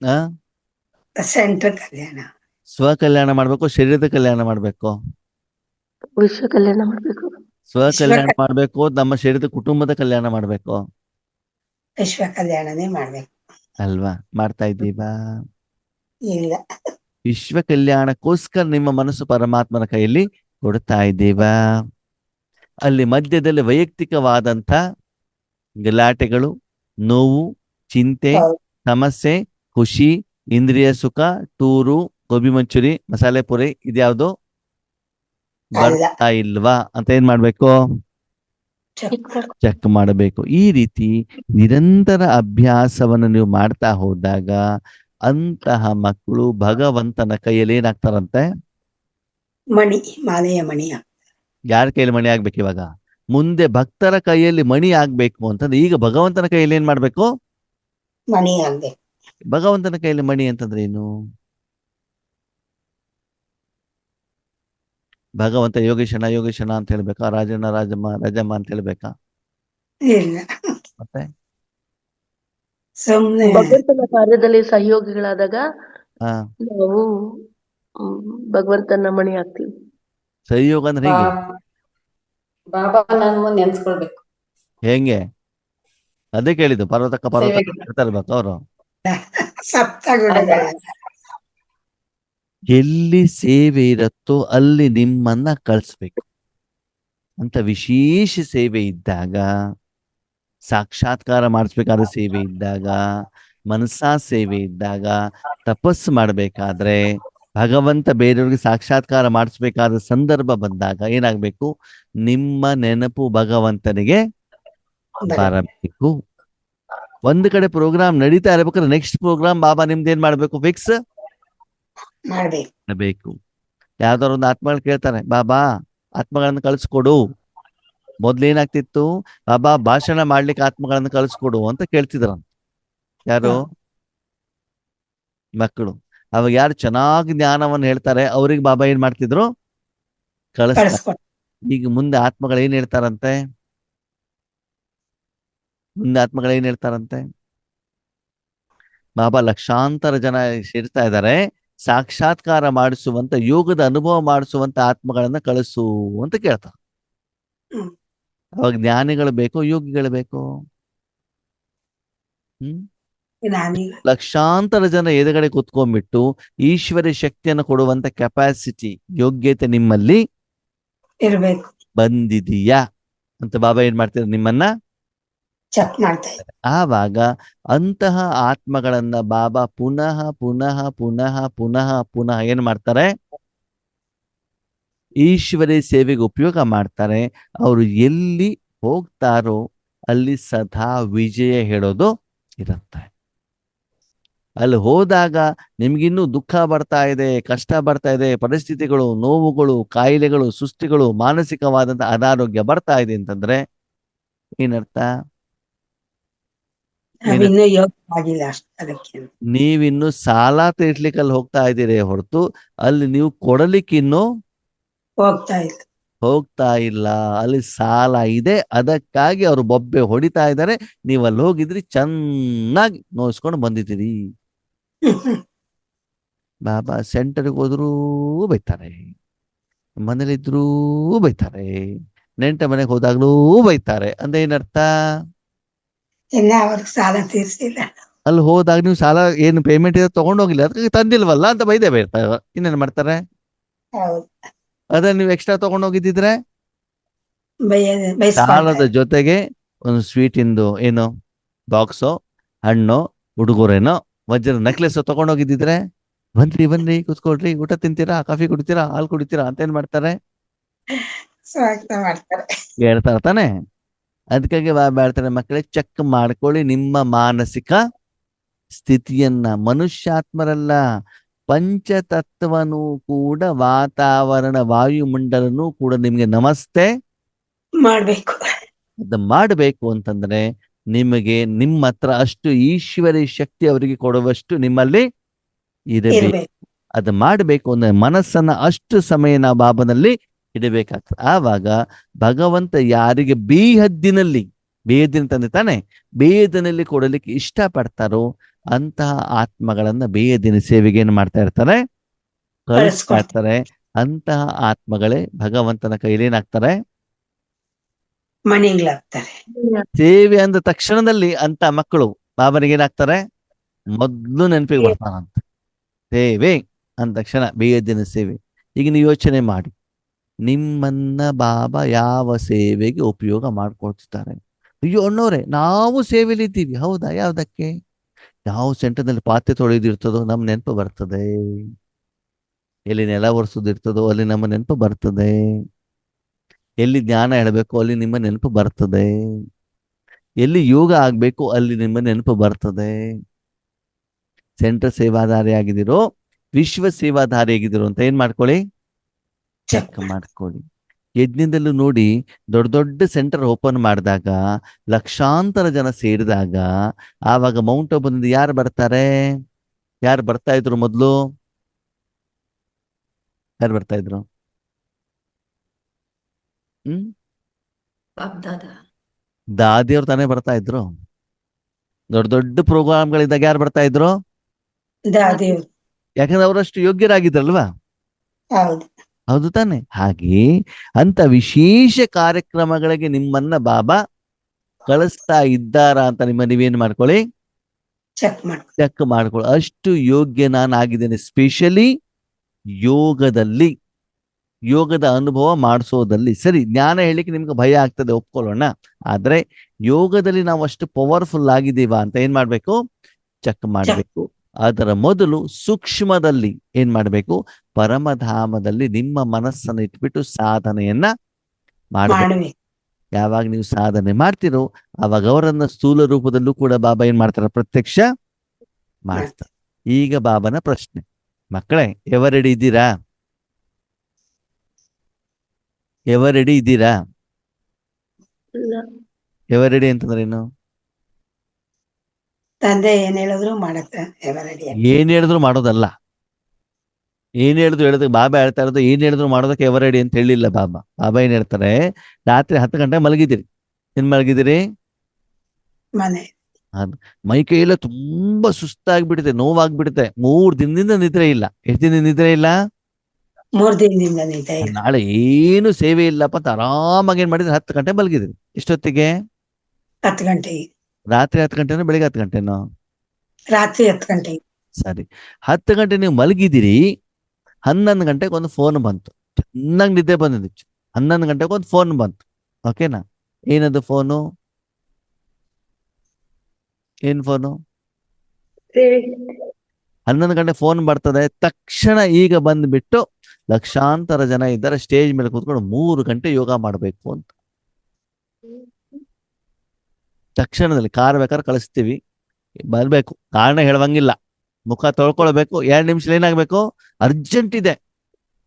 ಆ ಸೆಂಟ್ರ್ ಕಲ್ಯಾಣ. ಸ್ವಕಲ್ಯಾಣ ಮಾಡ್ಬೇಕು, ಶರೀರದ ಕಲ್ಯಾಣ ಮಾಡ್ಬೇಕು. ವಿಶ್ವ ಕಲ್ಯಾಣ ಮಾಡ್ಬೇಕು. ಸ್ವಕಲ್ಯಾಣ ಮಾಡ್ಬೇಕು, ನಮ್ಮ ಶರೀರದ ಕುಟುಂಬದ ಕಲ್ಯಾಣ ಮಾಡ್ಬೇಕು ವಿಶ್ವ ಕಲ್ಯಾಣನೇ ಮಾಡ್ಬೇಕು. ಅಲ್ವಾ? ಮಾಡ್ತಾ ಇದ್ದೀವಾ? ಇಲ್ಲ. ವಿಶ್ವ ಕಲ್ಯಾಣಕ್ಕೋಸ್ಕರ ನಿಮ್ಮ ಮನಸ್ಸು ಪರಮಾತ್ಮನ ಕೈಯಲ್ಲಿ ಕೊಡ್ತಾ ಇದ್ದೀವಾ? ಅಲ್ಲಿ ಮಧ್ಯದಲ್ಲಿ ವೈಯಕ್ತಿಕವಾದಂಥ ಗಲಾಟೆಗಳು, ನೋವು, ಚಿಂತೆ, ಹೌದು. ಸಮಸ್ಯೆ, ಖುಷಿ, ಇಂದ್ರಿಯ ಸುಖ, ಟೂರು, ಗೋಬಿ ಮಂಚೂರಿ, ಮಸಾಲೆ ಪುರಿ ಇದ್ಯಾವುದು ಬರ್ತಾ ಇಲ್ವಾ ಅಂತ ಏನ್ ಮಾಡ್ಬೇಕು? ಚೆಕ್ ಮಾಡಬೇಕು. ಈ ರೀತಿ ನಿರಂತರ ಅಭ್ಯಾಸವನ್ನು ನೀವು ಮಾಡ್ತಾ ಹೋದಾಗ ಅಂತಹ ಮಕ್ಕಳು ಭಗವಂತನ ಕೈಯಲ್ಲಿ ಏನಾಗ್ತಾರಂತೆ? ಮಣಿ, ಮಾಲೆಯ ಮಣಿ. ಯಾರ ಕೈಯಲ್ಲಿ ಮಣಿ ಆಗ್ಬೇಕು? ಇವಾಗ ಮುಂದೆ ಭಕ್ತರ ಕೈಯಲ್ಲಿ ಮಣಿ ಆಗ್ಬೇಕು ಅಂತಂದ್ರೆ ಈಗ ಭಗವಂತನ ಕೈಯಲ್ಲಿ ಏನ್ ಮಾಡ್ಬೇಕು? ಮಣಿ ಆಗ್ಬೇಕು. ಭಗವಂತನ ಕೈಯಲ್ಲಿ ಮಣಿ ಅಂತಂದ್ರೆ ಏನು? ಭಗವಂತ ಯೋಗೇಶನ ಯೋಗೇಶನ ಅಂತ ಹೇಳ್ಬೇಕಾ? ರಾಜಣ್ಣ ರಾಜಮ್ಮ ರಾಜಮ್ಮ ಅಂತ ಹೇಳ್ಬೇಕಾ? ಇಲ್ಲ, ಮತ್ತೆ ಸುಮ್ನೆ ಭಗವಂತನ ಕಾರ್ಯದಲ್ಲಿ ಸಹಯೋಗಿಗಳಾದಾಗ ಹಾ ನಾವು ಭಗವಂತನ ಮಣಿ ಆಗ್ತೀವಿ. ಸಹಯೋಗ ಅಂದ್ರೆ ಹೇಗೆ? ಬಾಬಾ ನಾನು ನೆನ್ಸ್ಕೊಳ್ಬೇಕು. ಹೆಂಗೆ? ಅದೇ ಕೇಳಿದ್ದು. ಪರ್ವತಕ್ಕ ಪರ್ವತ ಸೇವೆಗೆ. ಇರ್ಬೇಕು ಅವರು. ಸಪ್ತಗುಣಗಳ ಎಲ್ಲಿ ಸೇವೆ ಇರತ್ತೋ ಅಲ್ಲಿ ನಿಮ್ಮನ್ನ ಕಳಿಸ್ಬೇಕು ಅಂತ ವಿಶೇಷ ಸೇವೆ ಇದ್ದಾಗ, ಸಾಕ್ಷಾತ್ಕಾರ ಮಾಡಿಸ್ಬೇಕಾದ ಸೇವೆ ಇದ್ದಾಗ, ಮನಸಾ ಸೇವೆ ಇದ್ದಾಗ, ತಪಸ್ಸು ಮಾಡಬೇಕಾದ್ರೆ, ಭಗವಂತ ಬೇರೆಯವ್ರಿಗೆ ಸಾಕ್ಷಾತ್ಕಾರ ಮಾಡಿಸ್ಬೇಕಾದ ಸಂದರ್ಭ ಬಂದಾಗ ಏನಾಗ್ಬೇಕು? ನಿಮ್ಮ ನೆನಪು ಭಗವಂತನಿಗೆ ಬರಬೇಕು. ಒಂದು ಕಡೆ ಪ್ರೋಗ್ರಾಮ್ ನಡೀತಾ ಇರ್ಬೇಕಾದ್ರೆ ನೆಕ್ಸ್ಟ್ ಪ್ರೋಗ್ರಾಮ್ ಬಾಬಾ ನಿಮ್ದೇನ್ ಮಾಡ್ಬೇಕು? ಫಿಕ್ಸ್ ಮಾಡ್ಬೇಕು. ಯಾವ್ದಾದ್ರು ಒಂದು ಆತ್ಮಗಳು ಕೇಳ್ತಾರೆ, ಬಾಬಾ ಆತ್ಮಗಳನ್ನು ಕಳಿಸ್ಕೊಡು. ಮೊದ್ಲೇನಾಗ್ತಿತ್ತು? ಬಾಬಾ ಭಾಷಣ ಮಾಡ್ಲಿಕ್ಕೆ ಆತ್ಮಗಳನ್ನು ಕಳಿಸ್ಕೊಡು ಅಂತ ಕೇಳ್ತಿದ್ರ. ಯಾರು? ಮಕ್ಕಳು. ಅವಾಗ ಯಾರು ಚೆನ್ನಾಗಿ ಜ್ಞಾನವನ್ನು ಹೇಳ್ತಾರೆ ಅವ್ರಿಗೆ ಬಾಬಾ ಏನ್ ಮಾಡ್ತಿದ್ರು? ಕಳಿಸ್ತಾರೆ. ಕಳಿಸ್ಕೊಟ್ಟು ಈಗ ಮುಂದೆ ಆತ್ಮಗಳು ಏನ್ ಹೇಳ್ತಾರಂತೆ? ಬಾಬಾ ಲಕ್ಷಾಂತರ ಜನ ಸೇರ್ತಾ ಇದ್ದಾರೆ, ಸಾಕ್ಷಾತ್ಕಾರ ಮಾಡಿಸುವಂತ, ಯೋಗದ ಅನುಭವ ಮಾಡಿಸುವಂತ ಆತ್ಮಗಳನ್ನ ಕಳಿಸು ಅಂತ ಕೇಳ್ತಾರೆ. ಹ್ಮ್. ಅವಾಗ ಜ್ಞಾನಿಗಳು ಬೇಕೋ ಯೋಗಿಗಳು ಬೇಕೋ? ನಾನೀಗ ಲಕ್ಷಾಂತರ ಜನ ಎದುರುಗಡೆ ಕುತ್ಕೊಂಡ್ಬಿಟ್ಟು ಈಶ್ವರ ಶಕ್ತಿಯನ್ನು ಕೊಡುವಂತ ಕೆಪಾಸಿಟಿ, ಯೋಗ್ಯತೆ ನಿಮ್ಮಲ್ಲಿ ಇರ್ಬೇಕು. ಬಂದಿದೀಯಾ ಅಂತ ಬಾಬಾ ಏನ್ ಮಾಡ್ತಾರೆ? ನಿಮ್ಮನ್ನ ಚೆಕ್ ಮಾಡ್ತಾ ಇದ್ದಾರೆ. ಆವಾಗ ಅಂತಹ ಆತ್ಮಗಳನ್ನ ಬಾಬಾ ಪುನಃ ಪುನಃ ಪುನಃ ಪುನಃ ಪುನಃ ಏನ್ ಮಾಡ್ತಾರೆ? ಈಶ್ವರಿ ಸೇವೆಗೆ ಉಪಯೋಗ ಮಾಡ್ತಾರೆ. ಅವರು ಎಲ್ಲಿ ಹೋಗ್ತಾರೋ ಅಲ್ಲಿ ಸದಾ ವಿಜಯ ಹೇಳೋದು ಇರುತ್ತೆ. ಅಲ್ಲಿ ಹೋದಾಗ ನಿಮ್ಗಿನ್ನೂ ದುಃಖ ಬರ್ತಾ ಇದೆ, ಕಷ್ಟ ಬರ್ತಾ ಇದೆ, ಪರಿಸ್ಥಿತಿಗಳು, ನೋವುಗಳು, ಕಾಯಿಲೆಗಳು, ಸುಸ್ತಿಗಳು, ಮಾನಸಿಕವಾದಂತ ಅನಾರೋಗ್ಯ ಬರ್ತಾ ಇದೆ ಅಂತಂದ್ರೆ ಏನರ್ಥ? ನಾವಿನ್ನೂ ಯೋಗ ಆಗಿಲ್ಲ ಅಷ್ಟು ಅದಕ್ಕೆ. ನೀವಿನ್ನು ಸಾಲ ತೀರ್ಸ್ಲಿಕ್ಕೆ ಅಲ್ಲಿ ಹೋಗ್ತಾ ಇದ್ದೀರಿ ಹೊರತು ಅಲ್ಲಿ ನೀವು ಕೊಡಲಿಕ್ಕಿನ್ನು ಹೋಗ್ತಾ ಇಲ್ಲ. ಅಲ್ಲಿ ಸಾಲ ಇದೆ, ಅದಕ್ಕಾಗಿ ಅವರು ಬೊಬ್ಬೆ ಹೊಡಿತಾ ಇದ್ದಾರೆ. ನೀವು ಅಲ್ಲಿ ಹೋಗಿದ್ರಿ, ಚೆನ್ನಾಗಿ ನೋಯಿಸ್ಕೊಂಡು ಬಂದಿದ್ದೀರಿ. ಬಾಬಾ ಸೆಂಟರ್ಗೆ ಹೋದ್ರೂ ಬೈತಾರೆ, ಮನೇಲಿದ್ರೂ ಬೈತಾರೆ, ನೆಂಟ ಮನೆಗೆ ಹೋದಾಗ್ಲೂ ಬೈತಾರೆ. ಅಂದ್ರೆ ಏನರ್ಥ? ಇನ್ನ ಅವ್ರಿಗೆ ಸಾಲ ತೀರ್ಸಿಲ್ಲ. ಅಲ್ಲಿ ಹೋದಾಗ ನೀವು ಸಾಲ ಏನು ಪೇಮೆಂಟ್ ಇದೆ ತಗೊಂಡೋಗಿಲ್ಲ, ಅದಕ್ಕೆ ತಂದಿಲ್ವಲ್ಲ ಅಂತ ಬೈದೇ ಬೈತಾರೆ. ಇನ್ನೇನ್ ಮಾಡ್ತಾರೆ? ಹೌದು, ಅದೇ ನೀವು ಎಕ್ಸ್ಟ್ರಾ ತಗೊಂಡೋಗಿದ್ದಿದ್ರೆ ಸಾಲದ ಬೈಸ್ಕೊಳ್ತಾರೆ. ಜೊತೆಗೆ ಒಂದು ಸ್ವೀಟ್ ಇಂದು ಏನು ಬಾಕ್ಸೋ, ಹಣ್ಣು, ಉಡುಗೊರೆನೋ, ವಜ್ರದ ನೆಕ್ಲೆಸ್ ತಗೊಂಡೋಗಿದ್ದಿದ್ರೆ ಬನ್ರಿ ಬನ್ರಿ ಕೂತ್ಕೊಳ್ರಿ, ಊಟ ತಿಂತೀರಾ, ಕಾಫಿ ಕುಡಿತೀರಾ, ಹಾಲು ಕುಡಿತೀರಾ ಅಂತ ಏನ್ ಮಾಡ್ತಾರೆ? ಸ್ವಾಗತ ಮಾಡ್ತಾರೆ. ಹೇಳ್ತಾರೆ ತಾನೆ. ಅದಕ್ಕಾಗಿ ಹೇಳ್ತಾರೆ, ಮಕ್ಕಳೇ ಚೆಕ್ ಮಾಡ್ಕೊಳ್ಳಿ ನಿಮ್ಮ ಮಾನಸಿಕ ಸ್ಥಿತಿಯನ್ನ. ಮನುಷ್ಯಾತ್ಮರಲ್ಲ, ಪಂಚತತ್ವನೂ ಕೂಡ, ವಾತಾವರಣ, ವಾಯುಮಂಡಲನೂ ಕೂಡ ನಿಮ್ಗೆ ನಮಸ್ತೆ ಮಾಡ್ಬೇಕು. ಅದು ಮಾಡಬೇಕು ಅಂತಂದ್ರೆ ನಿಮಗೆ ನಿಮ್ಮ ಹತ್ರ ಅಷ್ಟು ಈಶ್ವರಿ ಶಕ್ತಿ ಅವರಿಗೆ ಕೊಡುವಷ್ಟು ನಿಮ್ಮಲ್ಲಿ ಇರಬೇಕು. ಇರ್ಬೇಕು. ಅದು ಮಾಡಬೇಕು ಅಂದ್ರೆ ಮನಸ್ಸನ್ನ ಅಷ್ಟು ಸಮಯ ನಾವು ಬಾಬನಲ್ಲಿ ಇಡಬೇಕಾಗ್ತದೆ. ಆವಾಗ ಭಗವಂತ ಯಾರಿಗೆ ಬೇಹದ್ದಿನಲ್ಲಿ, ಬೇಹದ್ದಿನ ತಂದೆ ತಾನೆ, ಬೇಹದ್ದಿನಲ್ಲಿ ಕೊಡಲಿಕ್ಕೆ ಇಷ್ಟಪಡ್ತಾರೋ ಅಂತಹ ಆತ್ಮಗಳನ್ನ ಬೇಹದ್ದಿನ ಸೇವೆಗೆ ಏನ್ ಮಾಡ್ತಾ ಇರ್ತಾರೆ? ಕಳಿಸ್ತಾ ಇರ್ತಾರೆ. ಅಂತಹ ಆತ್ಮಗಳೇ ಭಗವಂತನ ಕೈಲಿ ಏನಾಗ್ತಾರೆ? ಮಣಿಗಳಾಗ್ತಾರೆ. ಸೇವೆ ಅಂದ ತಕ್ಷಣದಲ್ಲಿ ಅಂತ ಮಕ್ಕಳು ಬಾಬನಿಗೆ ಏನಾಗ್ತಾರೆ? ಮೊದ್ಲು ನೆನಪಿಗೆ ಬರ್ತಾರಂತ. ಸೇವೆ ಅಂದ ತಕ್ಷಣ ಬೇಯದ್ದಿನ ಸೇವೆ. ಈಗ ನೀವು ಯೋಚನೆ ಮಾಡಿ, ನಿಮ್ಮನ್ನ ಬಾಬಾ ಯಾವ ಸೇವೆಗೆ ಉಪಯೋಗ ಮಾಡ್ಕೊಳ್ತಿದ್ದಾರೆ? ಅಯ್ಯೋ ಅಣ್ಣವ್ರೆ, ನಾವು ಸೇವೆಲಿದ್ದೀವಿ. ಹೌದಾ? ಯಾವ್ದಕ್ಕೆ? ಯಾವ ಸೆಂಟರ್ನಲ್ಲಿ ಪಾತ್ರೆ ತೊಳೆದಿರ್ತದೋ ನಮ್ಮ ನೆನಪು ಬರ್ತದೆ, ಎಲ್ಲಿ ನೆಲ ಒರೆಸೋದಿರ್ತದೋ ಅಲ್ಲಿ ನಮ್ಮ ನೆನಪು ಬರ್ತದೆ, ಎಲ್ಲಿ ಜ್ಞಾನ ಹೇಳಬೇಕು ಅಲ್ಲಿ ನಿಮ್ಮ ನೆನಪು ಬರ್ತದೆ, ಎಲ್ಲಿ ಯೋಗ ಆಗ್ಬೇಕು ಅಲ್ಲಿ ನಿಮ್ಮ ನೆನಪು ಬರ್ತದೆ. ಸೆಂಟರ್ ಸೇವಾಧಾರಿ ಆಗಿದಿರೋ, ವಿಶ್ವ ಸೇವಾಧಾರಿ ಆಗಿದಿರೋ ಅಂತ ಏನ್ ಮಾಡ್ಕೊಳ್ಳಿ, ಚೆಕ್ ಮಾಡ್ಕೊಳ್ಳಿ. ಯಜ್ಞದಲ್ಲೂ ನೋಡಿ, ದೊಡ್ಡ ದೊಡ್ಡ ಸೆಂಟರ್ ಓಪನ್ ಮಾಡಿದಾಗ, ಲಕ್ಷಾಂತರ ಜನ ಸೇರಿದಾಗ, ಆವಾಗ ಮೌಂಟ್ ಬಂದು ಯಾರು ಬರ್ತಾರೆ? ಯಾರು ಬರ್ತಾ ಇದ್ರು ಮೊದಲು? ಯಾರು ಬರ್ತಾ ಇದ್ರು? ದಾದಿಯವ್ರು ತಾನೇ ಬರ್ತಾ ಇದ್ರು. ದೊಡ್ಡ ದೊಡ್ಡ ಪ್ರೋಗ್ರಾಮ್ಗಳಿದ್ದಾಗ ಯಾರು ಬರ್ತಾ ಇದ್ರು? ದಾದಿಯವ್ರು. ಯಾಕಂದ್ರೆ ಅವರಷ್ಟು ಯೋಗ್ಯರಾಗಿದ್ರಲ್ವಾ? ಹೌದು. ಹೌದು ತಾನೆ? ಹಾಗೆ ಅಂತ ವಿಶೇಷ ಕಾರ್ಯಕ್ರಮಗಳಿಗೆ ನಿಮ್ಮನ್ನ ಬಾಬಾ ಕಳಿಸ್ತಾ ಇದ್ದಾರಾ ಅಂತ ನೀವೇನ್ ಮಾಡ್ಕೊಳ್ಳಿ, ಚೆಕ್ ಮಾಡ್ಕೊಳ್ಳಿ. ಅಷ್ಟು ಯೋಗ್ಯ ನಾನಾಗಿದ್ದೇನೆ. ಸ್ಪೆಷಲಿ ಯೋಗದಲ್ಲಿ, ಯೋಗದ ಅನುಭವ ಮಾಡಿಸೋದಲ್ಲಿ. ಸರಿ, ಜ್ಞಾನ ಹೇಳಿಕ್ಕೆ ನಿಮ್ಗೆ ಭಯ ಆಗ್ತದೆ, ಒಪ್ಕೊಳ್ಳೋಣ. ಆದ್ರೆ ಯೋಗದಲ್ಲಿ ನಾವು ಅಷ್ಟು ಪವರ್ಫುಲ್ ಆಗಿದ್ದೀವಾ ಅಂತ ಏನ್ ಮಾಡ್ಬೇಕು, ಚೆಕ್ ಮಾಡ್ಬೇಕು. ಅದರ ಮೊದಲು ಸೂಕ್ಷ್ಮದಲ್ಲಿ ಏನ್ ಮಾಡ್ಬೇಕು, ಪರಮಧಾಮದಲ್ಲಿ ನಿಮ್ಮ ಮನಸ್ಸನ್ನು ಇಟ್ಬಿಟ್ಟು ಸಾಧನೆಯನ್ನ ಮಾಡಬೇಕು. ಯಾವಾಗ ನೀವು ಸಾಧನೆ ಮಾಡ್ತಿರೋ ಅವಾಗ ಅವರನ್ನ ಸ್ಥೂಲ ರೂಪದಲ್ಲೂ ಕೂಡ ಬಾಬಾ ಏನ್ ಮಾಡ್ತಾರ, ಪ್ರತ್ಯಕ್ಷ ಮಾಡ್ತಾರೆ. ಈಗ ಬಾಬನ ಪ್ರಶ್ನೆ, ಮಕ್ಕಳೇ ಎವರೆಡಿ ಇದ್ದೀರಾ? ಎವರೆಡಿ ಇದ್ದೀರಾ? ಎವರೆಡಿ ಅಂತಂದ್ರೆ ಏನು? ತಂದೆ ಏನ್ ಹೇಳಿದ್ರು ಮಾಡತ್ತ. ಏನ್ ಹೇಳಿದ್ರು ಮಾಡೋದಲ್ಲ. ಏನ್ ಹೇಳಿದ್ರು ಬಾಬಾ ಹೇಳ್ತಾ ಇರೋದು, ಏನ್ ಹೇಳಿದ್ರು ಮಾಡೋದಕ್ಕೆ ಎವರೆಡಿ ಅಂತ ಹೇಳಿಲ್ಲ ಬಾಬಾ. ಬಾಬಾ ಏನ್ ಹೇಳ್ತಾರೆ, ರಾತ್ರಿ 10 ಗಂಟೆ ಮಲಗಿದಿರಿ. ಏನ್ ಮಲಗಿದಿರಿ? ಮೈ ಕೈ ಎಲ್ಲ ತುಂಬಾ ಸುಸ್ತಾಗ್ಬಿಡುತ್ತೆ, ನೋವಾಗ್ಬಿಡುತ್ತೆ. 3 ದಿನದಿಂದ ನಿದ್ರೆ ಇಲ್ಲ. ಎಷ್ಟು ದಿನ ನಿದ್ರೆ ಇಲ್ಲ? 3 ದಿನದಿಂದ ನಿದ್ರೆ ಇಲ್ಲ. ನಾಳೆ ಏನು ಸೇವೆ ಇಲ್ಲಪ್ಪ ಅಂತ ಆರಾಮಾಗಿ ಏನ್ ಮಾಡಿದ್ರಿ? 10 ಗಂಟೆ ಮಲಗಿದ್ರಿ. ಎಷ್ಟೊತ್ತಿಗೆ? 10 ಗಂಟೆಗೆ. ರಾತ್ರಿ 10 ಗಂಟೆನೋ ಬೆಳಿಗ್ಗೆ 10 ಗಂಟೆನೋ? ರಾತ್ರಿ 10 ಗಂಟೆಗೆ. ಸರಿ, 10 ಗಂಟೆ ನೀವು ಮಲಗಿದಿರಿ. 11 ಗಂಟೆಗೆ ಒಂದು ಫೋನ್ ಬಂತು. ಚೆನ್ನಾಗಿ ನಿದ್ದೆ ಬಂದಿದ್ದು. 11 ಗಂಟೆಗೆ ಒಂದು ಫೋನ್ ಬಂತು. ಓಕೆನಾ? ಏನದು ಫೋನು? ಏನ್ ಫೋನು? 11 ಗಂಟೆ ಫೋನ್ ಬರ್ತದೆ. ತಕ್ಷಣ ಈಗ ಬಂದ್ಬಿಟ್ಟು ಲಕ್ಷಾಂತರ ಜನ ಇದ್ದಾರೆ, ಸ್ಟೇಜ್ ಮೇಲೆ ಕೂತ್ಕೊಂಡು 3 ಗಂಟೆ ಯೋಗ ಮಾಡಬೇಕು ಅಂತ. ತಕ್ಷಣದಲ್ಲಿ ಕಾರ್ ಬೇಕಾದ್ರೆ ಕಳಿಸ್ತೀವಿ, ಬರ್ಬೇಕು. ಕಾರಣ ಹೇಳುವಂಗಿಲ್ಲ, ಮುಖ ತೊಳ್ಕೊಳ್ಬೇಕು. 2 ನಿಮಿಷ ಏನಾಗ್ಬೇಕು, ಅರ್ಜೆಂಟ್ ಇದೆ.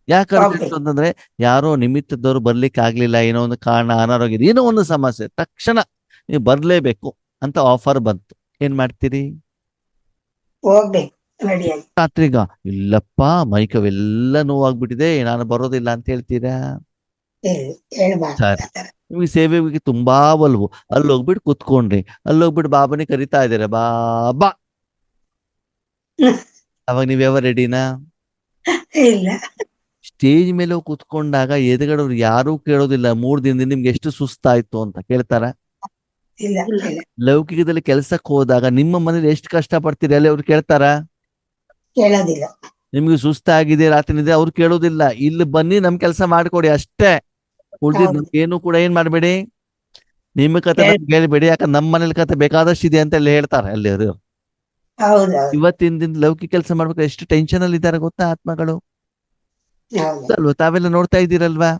ಯಾಕೆ ಅರ್ಜೆಂಟ್ ಅಂತಂದ್ರೆ, ಯಾರೋ ನಿಮಿತ್ತದವ್ರು ಬರ್ಲಿಕ್ಕೆ ಆಗ್ಲಿಲ್ಲ, ಏನೋ ಒಂದು ಕಾರಣ, ಅನಾರೋಗ್ಯ, ಏನೋ ಒಂದು ಸಮಸ್ಯೆ, ತಕ್ಷಣ ನೀವು ಬರ್ಲೇಬೇಕು ಅಂತ ಆಫರ್ ಬಂತು. ಏನ್ ಮಾಡ್ತೀರಿ? ಹೋಗ್ಬೇಕು ರಾತ್ರಿಗ ಇಲ್ಲಪ್ಪ ಮೈಕವೆಲ್ಲ ನೋವಾಗ್ಬಿಟ್ಟಿದೆ, ನಾನು ಬರೋದಿಲ್ಲ ಅಂತ ಹೇಳ್ತೀರಾ? ನಿಮ್ಗೆ ಸೇವೆಗೆ ತುಂಬಾ ಒಲ್ವು. ಅಲ್ಲಿ ಹೋಗ್ಬಿಟ್ಟು ಕುತ್ಕೊಂಡ್ರಿ, ಅಲ್ಲಿ ಹೋಗ್ಬಿಟ್ಟು ಬಾಬಾನಿ ಕರಿತಾ ಇದ್ದೀರಾ, ಬಾಬಾ. ಅವಾಗ ನೀವ್ ಯಾವ ರೆಡಿನಾ? ಇಲ್ಲ. ಸ್ಟೇಜ್ ಮೇಲೆ ಕುತ್ಕೊಂಡಾಗ ಎದುರುಗಡೆವ್ರು ಯಾರೂ ಕೇಳೋದಿಲ್ಲ 3 ದಿನದಿಂದ ನಿಮ್ಗೆ ಎಷ್ಟು ಸುಸ್ತಾಯ್ತು ಅಂತ. ಕೇಳ್ತಾರ? ಲೌಕಿಕದಲ್ಲಿ ಕೆಲ್ಸಕ್ಕೆ ಹೋದಾಗ ನಿಮ್ಮ ಮನೇಲಿ ಎಷ್ಟು ಕಷ್ಟ ಪಡ್ತೀರಿ ಅಲ್ಲಿ ಅವ್ರು ಕೇಳ್ತಾರ? ಕೇಳೋದಿಲ್ಲ. ನಿಮ್ಗೆ ಸುಸ್ತಾಗಿದೆ, ರಾತ್ರಿ ನಿದ್ದೆ, ಅವ್ರು ಕೇಳೋದಿಲ್ಲ. ಇಲ್ಲಿ ಬನ್ನಿ ನಮ್ ಕೆಲಸ ಮಾಡ್ಕೊಡಿ ಅಷ್ಟೇ. ಉಳ್ದಿದ್ ಏನು ಕೂಡ ಏನ್ ಮಾಡ್ಬೇಡಿ, ನಿಮ್ಮ ಕತೆ ಹೇಳ್ಬೇಡಿ. ಯಾಕಂದ್ರೆ ನಮ್ಮ ಮನೇಲಿ ಕತೆ ಬೇಕಾದಷ್ಟು ಇದೆ ಅಂತ ಹೇಳ್ತಾರೆ ಅಲ್ಲಿ ಅವರು. ಇವತ್ತಿನ ದಿನ ಲೌಕಿಕ ಕೆಲಸ ಮಾಡ್ಬೇಕು ಎಷ್ಟು ಟೆನ್ಷನ್ ಅಲ್ಲಿ ಇದ್ದಾರೆ ಗೊತ್ತಾ ಆತ್ಮಗಳು? ಅಲ್ವಾ? ತಾವೆಲ್ಲ ನೋಡ್ತಾ ಇದ್ದೀರಲ್ವಾ?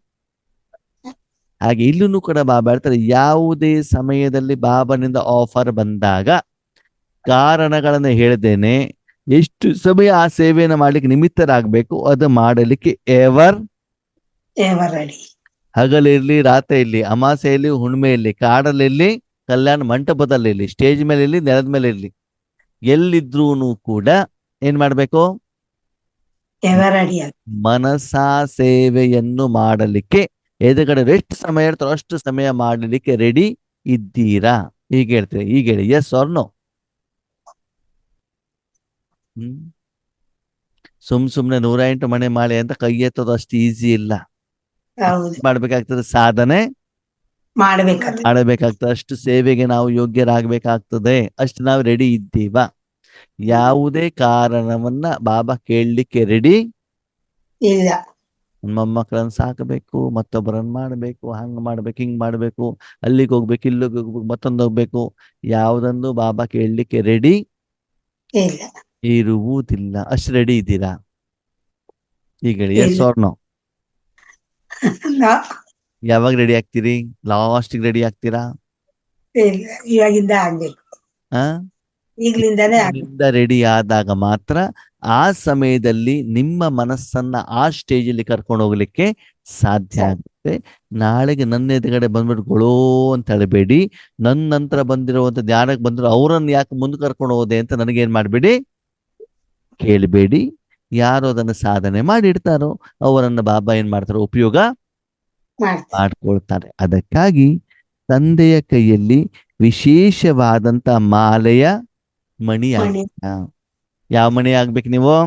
ಹಾಗೆ ಇಲ್ಲೂ ಕೂಡ ಬಾಬಾ ಹೇಳ್ತಾರೆ, ಯಾವುದೇ ಸಮಯದಲ್ಲಿ ಬಾಬನಿಂದ ಆಫರ್ ಬಂದಾಗ ಕಾರಣಗಳನ್ನ ಹೇಳ್ದೇನೆ ಎಷ್ಟು ಸಮಯ ಆ ಸೇವೆಯನ್ನು ಮಾಡ್ಲಿಕ್ಕೆ ನಿಮಿತ್ತರಾಗಬೇಕು, ಅದು ಮಾಡಲಿಕ್ಕೆ ಎವರ್ ರೆಡಿ. ಹಗಲಿರ್ಲಿ ರಾತ್ರಿ ಇರ್ಲಿ, ಅಮಾಸೆಯಲ್ಲಿ ಹುಣ್ಮೆಯಲ್ಲಿ, ಕಾಡಲ್ಲಿರ್ಲಿ, ಕಲ್ಯಾಣ ಮಂಟಪದಲ್ಲಿ, ಸ್ಟೇಜ್ ಮೇಲೆ ಇರ್ಲಿ, ನೆಲದ ಮೇಲೆ ಇರ್ಲಿ, ಎಲ್ಲಿದ್ರೂ ಕೂಡ ಏನ್ ಮಾಡ್ಬೇಕು? ಮನಸಾ ಸೇವೆಯನ್ನು ಮಾಡಲಿಕ್ಕೆ ಎದುರುಗಡೆ ಎಷ್ಟು ಸಮಯ ಇರ್ತಾರೋ ಅಷ್ಟು ಸಮಯ ಮಾಡಲಿಕ್ಕೆ ರೆಡಿ ಇದ್ದೀರಾ? ಹೀಗೆ ಹೇಳ್ತೀರಿ. ಈಗ ಹೇಳಿ, ಎಸ್ ಆರ್ ನೋ? ಸುಮ್ನೆ 108 ಮನೆ ಮಾಳೆ ಅಂತ ಕೈ ಎತ್ತೋದು ಅಷ್ಟು ಈಸಿ ಇಲ್ಲ. ಮಾಡ್ಬೇಕಾಗ್ತದೆ, ಸಾಧನೆ ಮಾಡಬೇಕಾಗ್ತದೆ, ಅಷ್ಟು ಸೇವೆಗೆ ನಾವು ಯೋಗ್ಯರಾಗಬೇಕಾಗ್ತದೆ. ಅಷ್ಟು ನಾವು ರೆಡಿ ಇದ್ದೀವಾ? ಯಾವುದೇ ಕಾರಣವನ್ನ ಬಾಬಾ ಕೇಳಲಿಕ್ಕೆ ರೆಡಿ. ಇಲ್ಲ. ಮೊಮ್ಮಕ್ಕಳನ್ನ ಸಾಕಬೇಕು, ಮತ್ತೊಬ್ಬರನ್ನ ಮಾಡಬೇಕು, ಹಂಗ್ ಮಾಡ್ಬೇಕು, ಹಿಂಗ್ ಮಾಡ್ಬೇಕು, ಅಲ್ಲಿಗೆ ಹೋಗ್ಬೇಕು, ಇಲ್ಲಿಗೆ ಹೋಗ್ಬೇಕು, ಮತ್ತೊಂದು ಹೋಗ್ಬೇಕು, ಯಾವುದನ್ನು ಬಾಬಾ ಕೇಳಲಿಕ್ಕೆ ರೆಡಿ ಇಲ್ಲ. ಇರುವುದಿಲ್ಲ. ಅಷ್ಟು ರೆಡಿ ಇದ್ದೀರಾ ಈಗ? ಎಸ್ ಇಲ್ಲ. Or no? ನಾ- ಯಾವಾಗ ರೆಡಿ ಆಗ್ತೀರಿ? ಲಾಸ್ಟಿಗೆ ರೆಡಿ ಆಗ್ತೀರಾ? ಇಲ್ಲ, ಇವಾಗಿಂದ ಆಗ್ಬೇಕು. ಆ ಈಗ್ಲಿಂದಾನೇ ಆಗ್ಬೇಕು. ರೆಡಿ ಆದಾಗ ಮಾತ್ರ ಆ ಸಮಯದಲ್ಲಿ ನಿಮ್ಮ ಮನಸ್ಸನ್ನ ಆ ಸ್ಟೇಜಲ್ಲಿ ಕರ್ಕೊಂಡು ಹೋಗ್ಲಿಕ್ಕೆ ಸಾಧ್ಯ ಆಗುತ್ತೆ. ನಾಳೆಗೆ ನನ್ನ ಎದುರುಗಡೆ ಬಂದ್ಬಿಟ್ಟು ಗೊಳೋ ಅಂತ ಹೇಳಬೇಡಿ. ನನ್ನ ನಂತರ ಬಂದಿರುವಂತ ಧ್ಯಾನಕ್ಕೆ ಬಂದ್ರು ಅವರನ್ನು ಯಾಕೆ ಮುಂದೆ ಕರ್ಕೊಂಡು ಹೋದೆ ಅಂತ ನನಗೇನ್ ಮಾಡ್ಬೇಡಿ, ಕೇಳಬೇಡಿ. ಯಾರು ಅದನ್ನು ಸಾಧನೆ ಮಾಡಿಡ್ತಾರೋ ಅವರನ್ನ ಬಾಬಾ ಏನ್ ಮಾಡ್ತಾರೋ ಉಪಯೋಗ ಮಾಡ್ತಾರೆ. ಮಾಡ್ಕೊಳ್ತಾರೆ. ಅದಕ್ಕಾಗಿ ತಂದೆಯ ಕೈಯಲ್ಲಿ ವಿಶೇಷವಾದಂತ ಮಾಲೆಯ ಮಣಿ ಮಣಿ ಯಾವ ಮಣಿ ಆಗ್ಬೇಕು ನೀವು?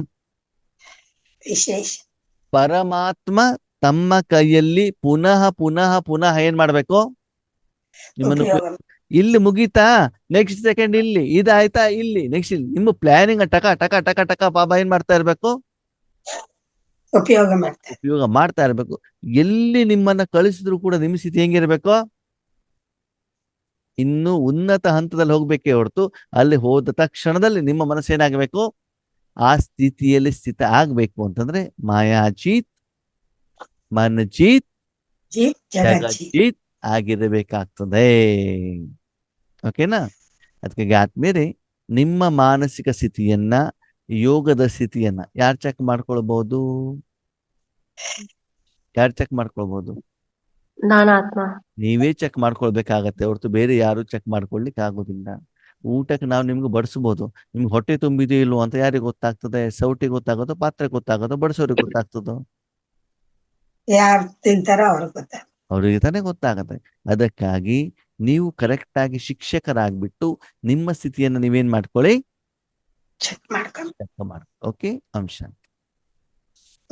ವಿಶೇಷ. ಪರಮಾತ್ಮ ತಮ್ಮ ಕೈಯಲ್ಲಿ ಪುನಃ ಪುನಃ ಪುನಃ ಏನ್ ಮಾಡ್ಬೇಕು ನಿಮ್ಮನ್ನು? ಉಪಯೋಗ ಇಲ್ಲಿ ಮುಗೀತಾ, ನೆಕ್ಸ್ಟ್ ಸೆಕೆಂಡ್ ಇಲ್ಲಿ ಇದಾಯ್ತಾ, ಇಲ್ಲಿ ನೆಕ್ಸ್ಟ್ ಇಲ್ಲಿ ನಿಮ್ಮ ಪ್ಲಾನಿಂಗ್ ಟಕ ಟಕ ಟಕ ಟಕ ಬಾಬಾ ಏನ್ ಮಾಡ್ತಾ ಇರ್ಬೇಕು? ಉಪಯೋಗ ಮಾಡ್ತಾರೆ. ಉಪಯೋಗ ಮಾಡ್ತಾ ಇರ್ಬೇಕು. ಎಲ್ಲಿ ನಿಮ್ಮನ್ನ ಕಳಿಸಿದ್ರು ಕೂಡ ನಿಮ್ಮ ಸ್ಥಿತಿ ಹೆಂಗಿರ್ಬೇಕು? ಇನ್ನು ಉನ್ನತ ಹಂತದಲ್ಲಿ ಹೋಗ್ಬೇಕೇ ಹೊರತು ಅಲ್ಲಿ ಹೋದ ತಕ್ಷಣದಲ್ಲಿ ನಿಮ್ಮ ಮನಸ್ಸು ಏನಾಗಬೇಕು? ಆ ಸ್ಥಿತಿಯಲ್ಲಿ ಸ್ಥಿತ ಆಗ್ಬೇಕು ಅಂತಂದ್ರೆ ಮಾಯಾಜೀತ್, ಮನಜೀತ್, ಜೀತ್ ಜಗಜ್ಜೀತ್. ಜಗಜ್ಜೀತ್ ಆಗಿರಬೇಕಾಗ್ತದೆ. ಓಕೆನಾ? ಅದಕ್ಕಾಗಿ ಆದ್ಮೇಲೆ ನಿಮ್ಮ ಮಾನಸಿಕ ಸ್ಥಿತಿಯನ್ನ, ಯೋಗದ ಸ್ಥಿತಿಯನ್ನ ಯಾರು ಚೆಕ್ ಮಾಡ್ಕೊಳ್ಬಹುದು? ಯಾರು ಚೆಕ್ ಮಾಡ್ಕೊಳ್ಬಹುದು? ನಾನಾತ್ಮ. ನೀವೇ ಚೆಕ್ ಮಾಡ್ಕೊಳ್ಬೇಕಾಗತ್ತೆ ಹೊರತು ಬೇರೆ ಯಾರು ಚೆಕ್ ಮಾಡ್ಕೊಳ್ಲಿಕ್ಕೆ ಆಗೋದಿಲ್ಲ. ಊಟಕ್ಕೆ ನಾವು ನಿಮ್ಗೆ ಬಡಿಸ್ಬೋದು, ನಿಮ್ಗೆ ಹೊಟ್ಟೆ ತುಂಬಿದೆಯೋ ಇಲ್ವೋ ಅಂತ ಯಾರಿಗೆ ಗೊತ್ತಾಗ್ತದೆ? ಸೌಟಿಗೆ ಗೊತ್ತಾಗೋದು, ಪಾತ್ರೆ ಗೊತ್ತಾಗೋದು, ಬಡಿಸೋರಿಗೆ ಗೊತ್ತಾಗ್ತದೋ? ಯಾರು ತಿಂತಾರೋ ಅವ್ರಿಗೆ ಗೊತ್ತಾಗ. ಅವರಿಗೆ ತಾನೇ ಗೊತ್ತಾಗತ್ತೆ. ಅದಕ್ಕಾಗಿ ನೀವು ಕರೆಕ್ಟ್ ಆಗಿ ಶಿಕ್ಷಕರಾಗ್ಬಿಟ್ಟು ನಿಮ್ಮ ಸ್ಥಿತಿಯನ್ನು ನೀವೇನ್ ಮಾಡ್ಕೊಳ್ಳಿ, ಚೆಕ್ ಮಾಡ್ಕೊಂಡು. ಚೆಕ್ ಮಾಡಿ. ಓಕೆ, ಅಂಶ.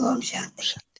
ಓಂ ಶಾಂತಿ.